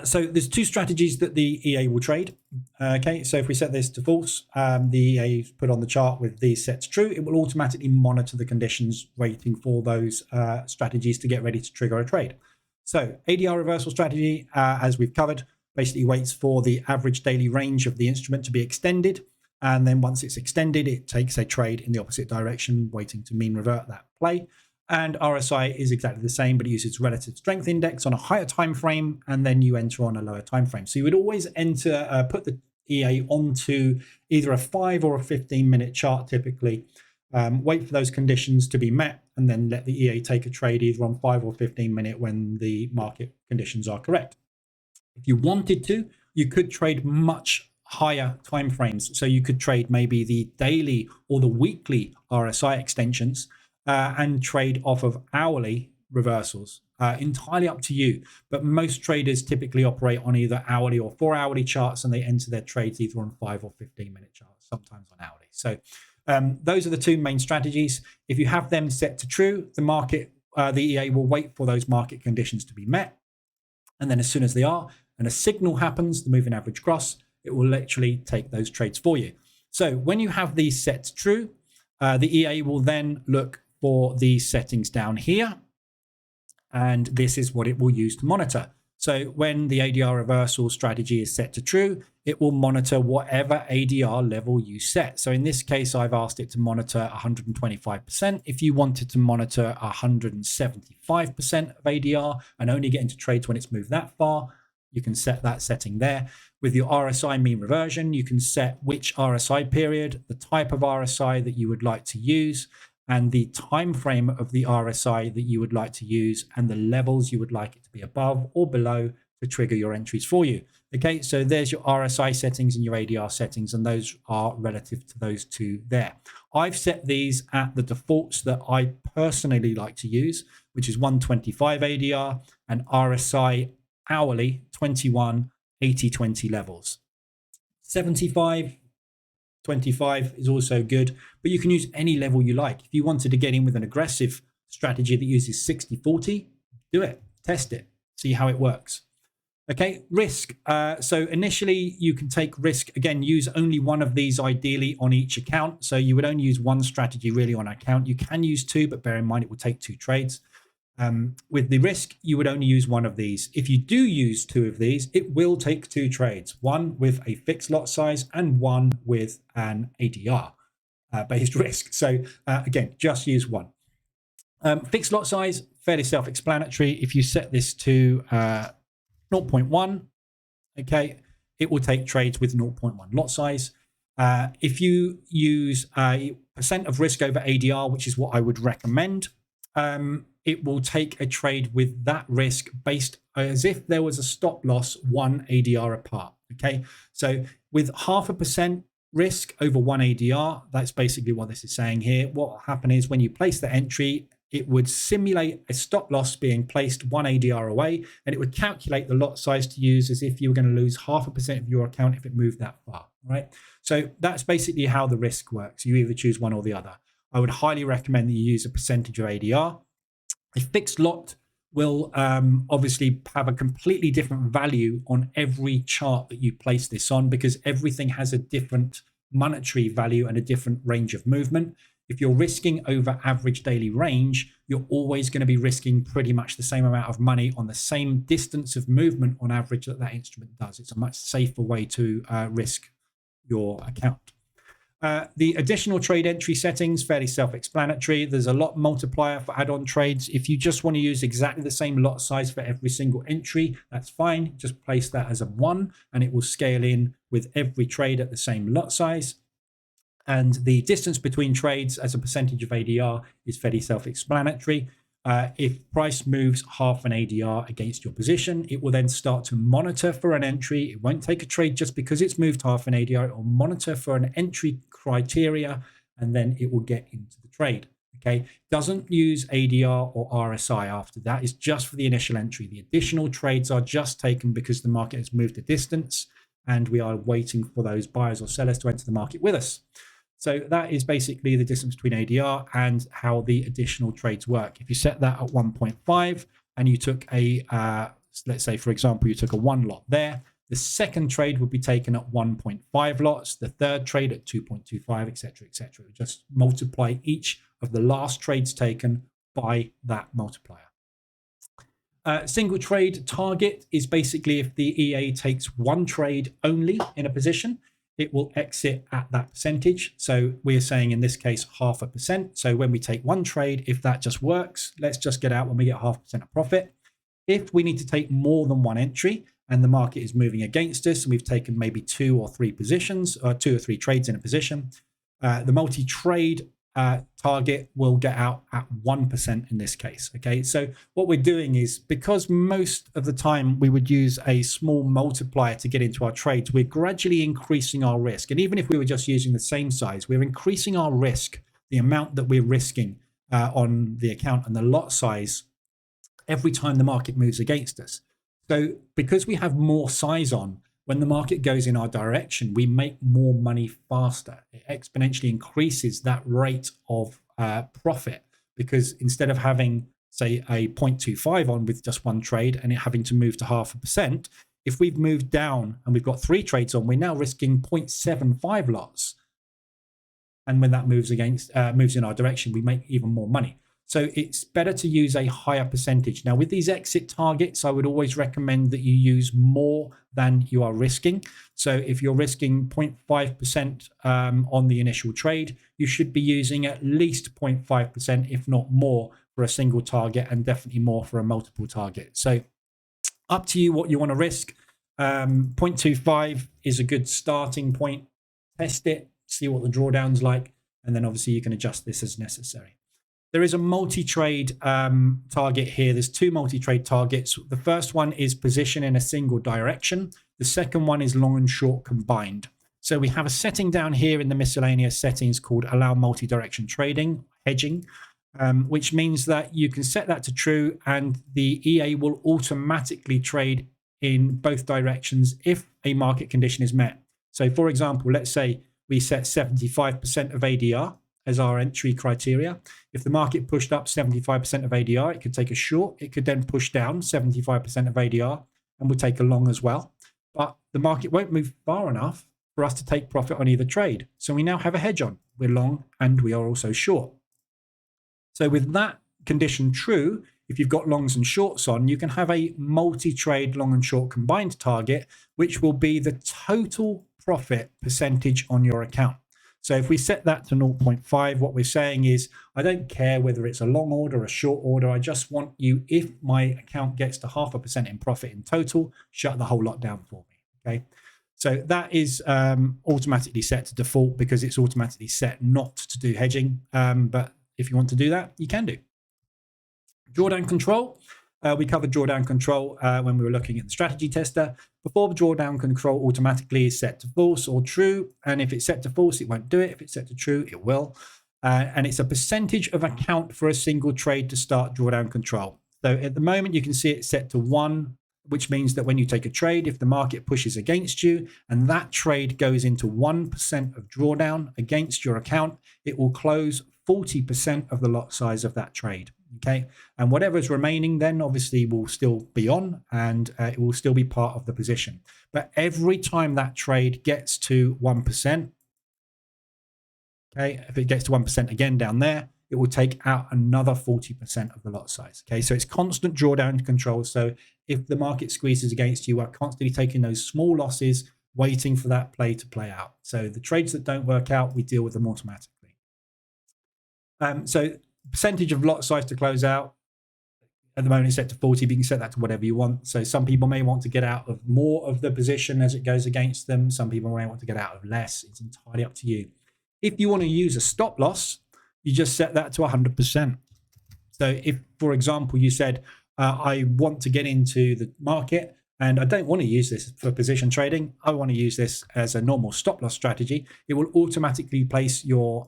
So there's two strategies that the EA will trade. Okay, so if we set this to false, the EA is put on the chart with these sets true, it will automatically monitor the conditions waiting for those strategies to get ready to trigger a trade. So ADR reversal strategy, as we've covered, basically waits for the average daily range of the instrument to be extended. And then once it's extended, it takes a trade in the opposite direction, waiting to mean revert that play. And RSI is exactly the same, but it uses relative strength index on a higher time frame, and then you enter on a lower time frame. So you would always enter, put the EA onto either a 5 or a 15-minute chart typically, wait for those conditions to be met, and then let the EA take a trade either on 5 or 15-minute when the market conditions are correct. If you wanted to, you could trade much higher time frames. So you could trade maybe the daily or the weekly RSI extensions, and trade off of hourly reversals. Entirely up to you, but most traders typically operate on either hourly or 4-hourly charts, and they enter their trades either on 5 or 15-minute charts, sometimes on hourly. So those are the two main strategies. If you have them set to true, the market, the EA will wait for those market conditions to be met, and then as soon as they are, and a signal happens, the moving average cross, it will literally take those trades for you. So when you have these set to true, the EA will then look for these settings down here, and this is what it will use to monitor. So when the ADR reversal strategy is set to true, it will monitor whatever ADR level you set. So in this case, I've asked it to monitor 125%. If you wanted to monitor 175% of ADR and only get into trades when it's moved that far, you can set that setting there. With your RSI mean reversion, you can set which RSI period, the type of RSI that you would like to use, and the time frame of the RSI that you would like to use, and the levels you would like it to be above or below to trigger your entries for you. Okay, so there's your RSI settings and your ADR settings, and those are relative to those two there. I've set these at the defaults that I personally like to use, which is 125 ADR and RSI hourly 21 80-20 levels. 75 25 is also good, but you can use any level you like. If you wanted to get in with an aggressive strategy that uses 60-40, do it, test it, see how it works. Okay, risk. So initially you can take risk. Again, use only one of these ideally on each account. So you would only use one strategy really on an account. You can use two, but bear in mind it will take 2 trades. With the risk, you would only use one of these. If you do use 2 of these, it will take 2 trades, one with a fixed lot size and one with an ADR based risk. So again, just use one. Fixed lot size, fairly self-explanatory. If you set this to 0.1, okay, it will take trades with 0.1 lot size. If you use a % of risk over ADR, which is what I would recommend, it will take a trade with that risk based as if there was a stop loss 1 ADR apart. Okay, so with 0.5% risk over 1 ADR, that's basically what this is saying here. What will happen is when you place the entry, it would simulate a stop loss being placed 1 ADR away, and it would calculate the lot size to use as if you were going to lose 0.5% of your account if it moved that far, right? So that's basically how the risk works. You either choose one or the other. I would highly recommend that you use a percentage of ADR. A fixed lot will obviously have a completely different value on every chart that you place this on, because everything has a different monetary value and a different range of movement. If you're risking over average daily range, you're always going to be risking pretty much the same amount of money on the same distance of movement on average that that instrument does. It's a much safer way to risk your account. The additional trade entry settings, fairly self-explanatory. There's a lot multiplier for add-on trades. If you just want to use exactly the same lot size for every single entry, that's fine. Just place that as a 1 and it will scale in with every trade at the same lot size. And the distance between trades as a percentage of ADR is fairly self-explanatory. If price moves 0.5 an ADR against your position, it will then start to monitor for an entry. It won't take a trade just because it's moved 0.5 an ADR. It will monitor for an entry criteria, and then it will get into the trade. Okay, doesn't use ADR or RSI after that. It's just for the initial entry. The additional trades are just taken because the market has moved a distance, and we are waiting for those buyers or sellers to enter the market with us. So that is basically the distance between ADR and how the additional trades work. If you set that at 1.5 and you took a, let's say, for example, you took a 1 lot there, the second trade would be taken at 1.5 lots, the third trade at 2.25, etc., etc. Just multiply each of the last trades taken by that multiplier. Single trade target is basically if the EA takes 1 trade only in a position, it will exit at that percentage. So we're saying in this case 0.5%. So when we take 1 trade, if that just works, let's just get out when we get 0.5% of profit. If we need to take more than 1 entry and the market is moving against us, and we've taken maybe 2 or 3 positions, or 2 or 3 trades in a position, the multi-trade target will get out at 1% in this case. Okay, so what we're doing is, because most of the time we would use a small multiplier to get into our trades, we're gradually increasing our risk. And even if we were just using the same size, we're increasing our risk, the amount that we're risking on the account and the lot size every time the market moves against us. So because we have more size on, when the market goes in our direction, we make more money faster. It exponentially increases that rate of profit, because instead of having, say, a 0.25 on with just 1 trade and it having to move to 0.5%, if we've moved down and we've got 3 trades on, we're now risking 0.75 lots. And when that moves in our direction, we make even more money. So it's better to use a higher percentage. Now, with these exit targets, I would always recommend that you use more than you are risking. So if you're risking 0.5% on the initial trade, you should be using at least 0.5%, if not more, for a single target, and definitely more for a multiple target. So up to you what you want to risk. 0.25 is a good starting point. Test it, see what the drawdown's like, and then obviously you can adjust this as necessary. There is a multi-trade target here. There's 2 multi-trade targets. The first one is position in a single direction. The second one is long and short combined. So we have a setting down here in the miscellaneous settings called allow multi-direction trading, hedging, which means that you can set that to true and the EA will automatically trade in both directions if a market condition is met. So for example, let's say we set 75% of ADR as our entry criteria. If the market pushed up 75% of ADR, it could take a short. It could then push down 75% of ADR and we'll take a long as well. But the market won't move far enough for us to take profit on either trade. So we now have a hedge on. We're long and we are also short. So with that condition true, if you've got longs and shorts on, you can have a multi-trade long and short combined target, which will be the total profit percentage on your account. So if we set that to 0.5, what we're saying is, I don't care whether it's a long order or a short order. I just want you, if my account gets to 0.5% in profit in total, shut the whole lot down for me. Okay. So that is automatically set to default because it's automatically set not to do hedging. But if you want to do that, you can do. Drawdown control. We covered drawdown control when we were looking at the strategy tester. Before the drawdown control automatically is set to false or true. And if it's set to false, it won't do it. If it's set to true, it will. And it's a percentage of account for a single trade to start drawdown control. So at the moment, you can see it's set to 1, which means that when you take a trade, if the market pushes against you and that trade goes into 1% of drawdown against your account, it will close 40% of the lot size of that trade. Okay, and whatever's remaining then obviously will still be on, and it will still be part of the position. But every time that trade gets to 1%, okay, if it gets to 1% again down there, it will take out another 40% of the lot size. Okay, so it's constant drawdown control. So if the market squeezes against you, are constantly taking those small losses, waiting for that play to play out. So the trades that don't work out, we deal with them automatically. So percentage of lot size to close out, at the moment it's set to 40, but you can set that to whatever you want. So some people may want to get out of more of the position as it goes against them. Some people may want to get out of less. It's entirely up to you. If you want to use a stop loss, you just set that to 100%. So if, for example, you said, I want to get into the market and I don't want to use this for position trading, I want to use this as a normal stop loss strategy, it will automatically place your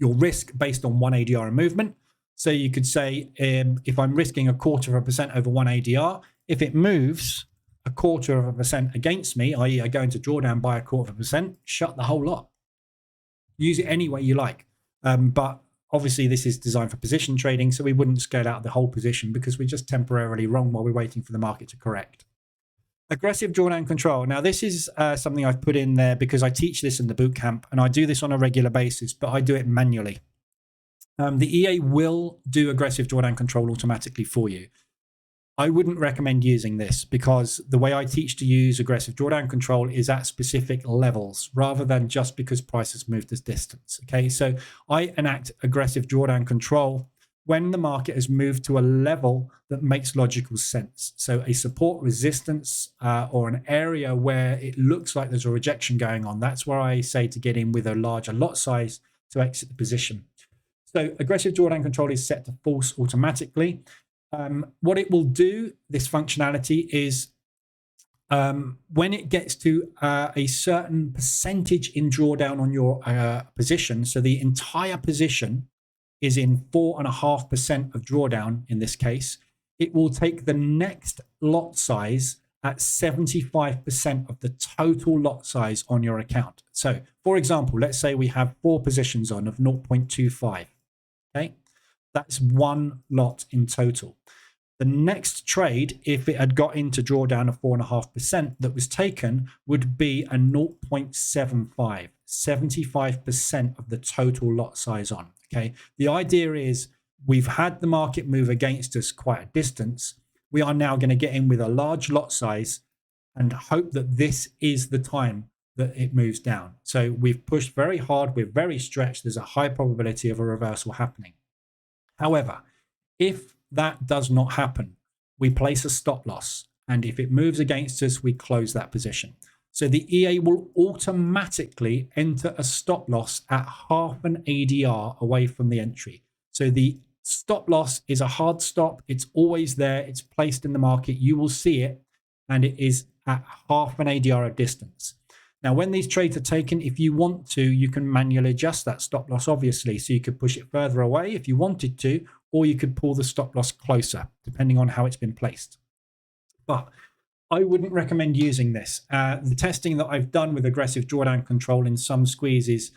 risk based on 1 ADR movement. So you could say, if I'm risking 0.25% over 1 ADR, if it moves 0.25% against me, i.e. I go into drawdown by 0.25%, shut the whole lot. Use it any way you like. But obviously this is designed for position trading, so we wouldn't scale out the whole position because we're just temporarily wrong while we're waiting for the market to correct. Aggressive drawdown control. Now, this is something I've put in there because I teach this in the bootcamp and I do this on a regular basis, but I do it manually. The EA will do aggressive drawdown control automatically for you. I wouldn't recommend using this because the way I teach to use aggressive drawdown control is at specific levels rather than just because price has moved this distance. Okay, so I enact aggressive drawdown control when the market has moved to a level that makes logical sense. So a support resistance or an area where it looks like there's a rejection going on. That's where I say to get in with a larger lot size to exit the position. So aggressive drawdown control is set to false automatically. What it will do, this functionality, is when it gets to a certain percentage in drawdown on your position, so the entire position is in 4.5% of drawdown in this case, it will take the next lot size at 75% of the total lot size on your account. So, for example, let's say we have 4 positions on of 0.25, okay? That's 1 lot in total. The next trade, if it had got into drawdown of 4.5% that was taken, would be a 0.75, 75% of the total lot size on. Okay. The idea is we've had the market move against us quite a distance. We are now going to get in with a large lot size and hope that this is the time that it moves down. So we've pushed very hard. We're very stretched. There's a high probability of a reversal happening. However, if that does not happen, we place a stop loss. And if it moves against us, we close that position. So the EA will automatically enter a stop loss at half an ADR away from the entry. So the stop loss is a hard stop. It's always there. It's placed in the market. You will see it, and it is at half an ADR of distance. Now, when these trades are taken, if you want to, you can manually adjust that stop loss, obviously. So you could push it further away if you wanted to, or you could pull the stop loss closer, depending on how it's been placed. But I wouldn't recommend using this. The testing that I've done with aggressive drawdown control in some squeezes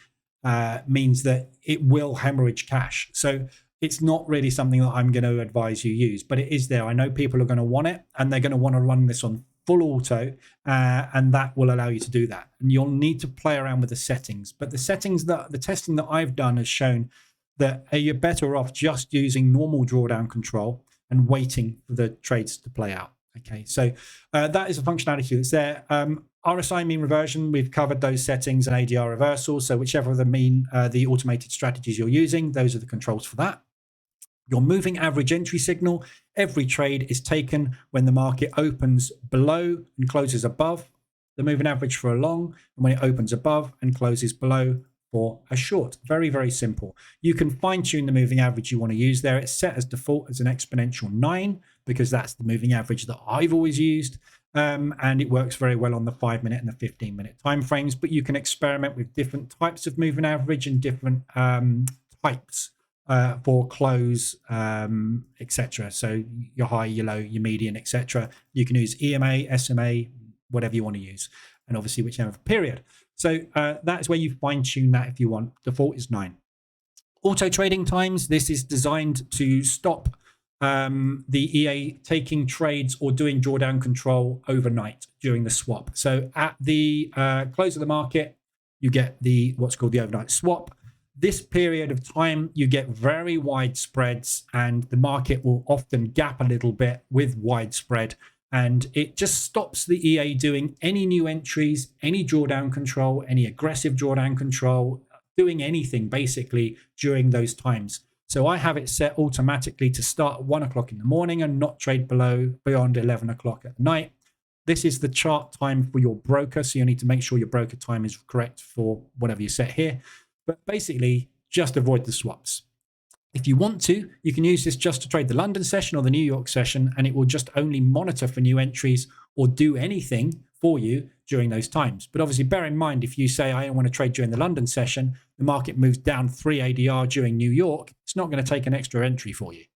means that it will hemorrhage cash. So it's not really something that I'm going to advise you use, but it is there. I know people are going to want it, and they're going to want to run this on full auto, and that will allow you to do that. And you'll need to play around with the settings. But the testing that I've done has shown that you're better off just using normal drawdown control and waiting for the trades to play out. Okay, so that is a functionality that's there. RSI mean reversion, we've covered those settings, and ADR reversal. So whichever of the automated strategies you're using, those are the controls for that. Your moving average entry signal, every trade is taken when the market opens below and closes above the moving average for a long, and when it opens above and closes below for a short. Very, very simple. You can fine tune the moving average you want to use there. It's set as default as an exponential 9 because that's the moving average that I've always used. And it works very well on the 5-minute and the 15-minute time frames, but you can experiment with different types of moving average and different types for close, etc. So your high, your low, your median, etc. You can use EMA, SMA, whatever you want to use, and obviously whichever period. So that's where you fine tune that if you want. Default is 9. Auto trading times. This is designed to stop the EA taking trades or doing drawdown control overnight during the swap. So at the close of the market, you get what's called the overnight swap. This period of time, you get very wide spreads, and the market will often gap a little bit with widespread. And it just stops the EA doing any new entries, any drawdown control, any aggressive drawdown control, doing anything basically during those times. So I have it set automatically to start at 1 o'clock in the morning and not trade beyond 11 o'clock at night. This is the chart time for your broker. So you need to make sure your broker time is correct for whatever you set here. But basically, just avoid the swaps. If you want to, you can use this just to trade the London session or the New York session, and it will just only monitor for new entries or do anything for you during those times. But obviously, bear in mind, if you say, I don't want to trade during the London session, the market moves down 3 ADR during New York, it's not going to take an extra entry for you.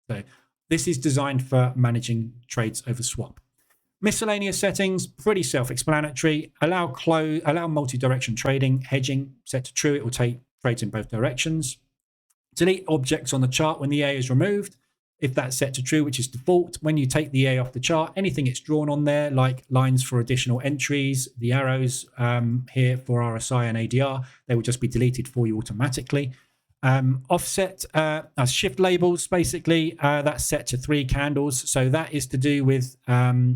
So this is designed for managing trades over swap. Miscellaneous settings, pretty self-explanatory. Allow multi-direction trading, hedging, set to true. It will take trades in both directions. Delete objects on the chart when the EA is removed, if that's set to true, which is default. When you take the EA off the chart, anything it's drawn on there, like lines for additional entries, the arrows here for RSI and ADR, they will just be deleted for you automatically. Offset shift labels, basically, that's set to 3 candles. So that is to do with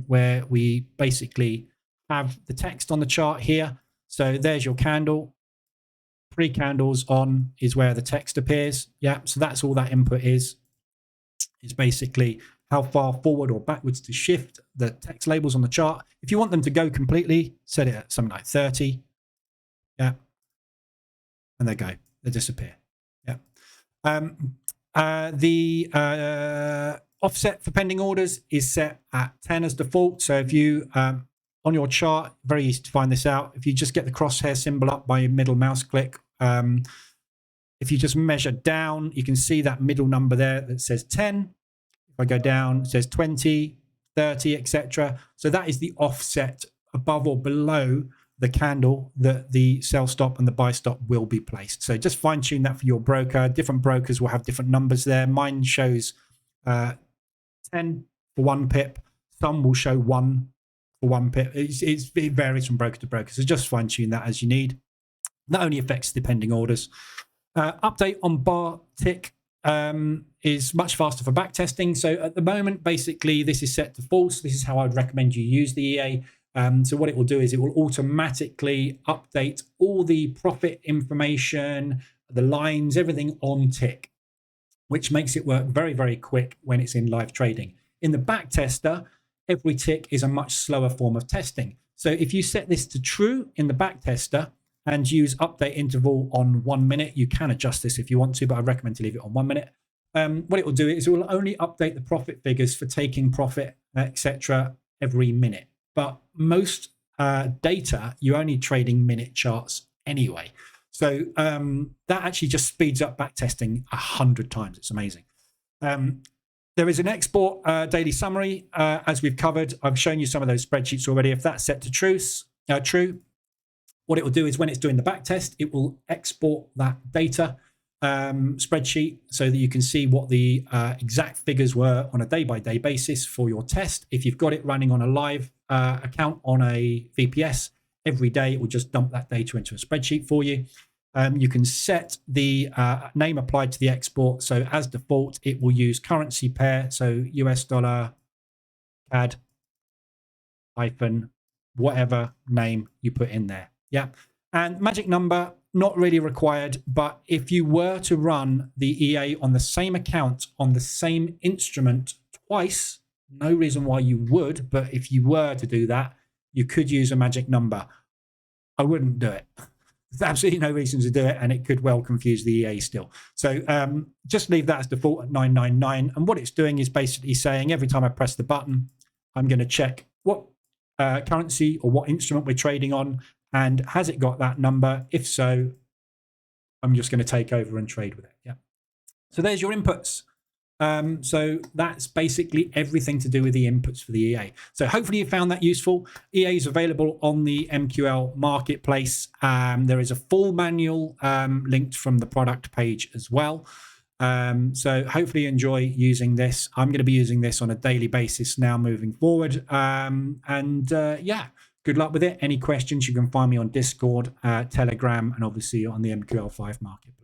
where we basically have the text on the chart here. So there's your candle. 3 candles on is where the text appears. Yeah, so that's all that input is basically how far forward or backwards to shift the text labels on the chart. If you want them to go completely, set it at something like 30. Yeah, and they go, they disappear. The offset for pending orders is set at 10 as default. So if you on your chart, very easy to find this out. If you just get the crosshair symbol up by your middle mouse click, if you just measure down, you can see that middle number there that says 10. If I go down, it says 20, 30, etc. So that is the offset above or below the candle that the sell stop and the buy stop will be placed. So just fine tune that for your broker. Different brokers will have different numbers there. Mine shows 10 for 1 pip. Some will show 1 for 1 pip. It varies from broker to broker. So just fine tune that as you need. That only affects the pending orders. Update on bar tick is much faster for back testing. So at the moment, basically, this is set to false. This is how I'd recommend you use the EA. So what it will do is it will automatically update all the profit information, the lines, everything on tick, which makes it work very, very quick when it's in live trading. In the back tester, every tick is a much slower form of testing. So if you set this to true in the back tester and use update interval on 1 minute, you can adjust this if you want to, but I recommend to leave it on 1 minute. What it will do is it will only update the profit figures for taking profit, etc., every minute. But most data, you're only trading minute charts anyway. So that actually just speeds up back testing 100 times. It's amazing. There is an export daily summary, as we've covered. I've shown you some of those spreadsheets already. If that's set to true, what it will do is when it's doing the back test, it will export that data spreadsheet so that you can see what the exact figures were on a day-by-day basis for your test. If you've got it running on a live account on a VPS, every day it will just dump that data into a spreadsheet for you. You can set the name applied to the export. So as default, it will use currency pair. So US dollar, CAD, hyphen, whatever name you put in there. Yeah. And magic number, not really required. But if you were to run the EA on the same account, on the same instrument twice, no reason why you would. But if you were to do that, you could use a magic number. I wouldn't do it. There's absolutely no reason to do it, and it could well confuse the EA still. So just leave that as default at 999. And what it's doing is basically saying every time I press the button, I'm going to check what currency or what instrument we're trading on, and has it got that number? If so, I'm just going to take over and trade with it. Yeah. So there's your inputs. So that's basically everything to do with the inputs for the EA. So hopefully you found that useful. EA is available on the MQL marketplace. There is a full manual linked from the product page as well. So hopefully you enjoy using this. I'm going to be using this on a daily basis now moving forward. Yeah, good luck with it. Any questions, you can find me on Discord, Telegram, and obviously on the MQL5 marketplace.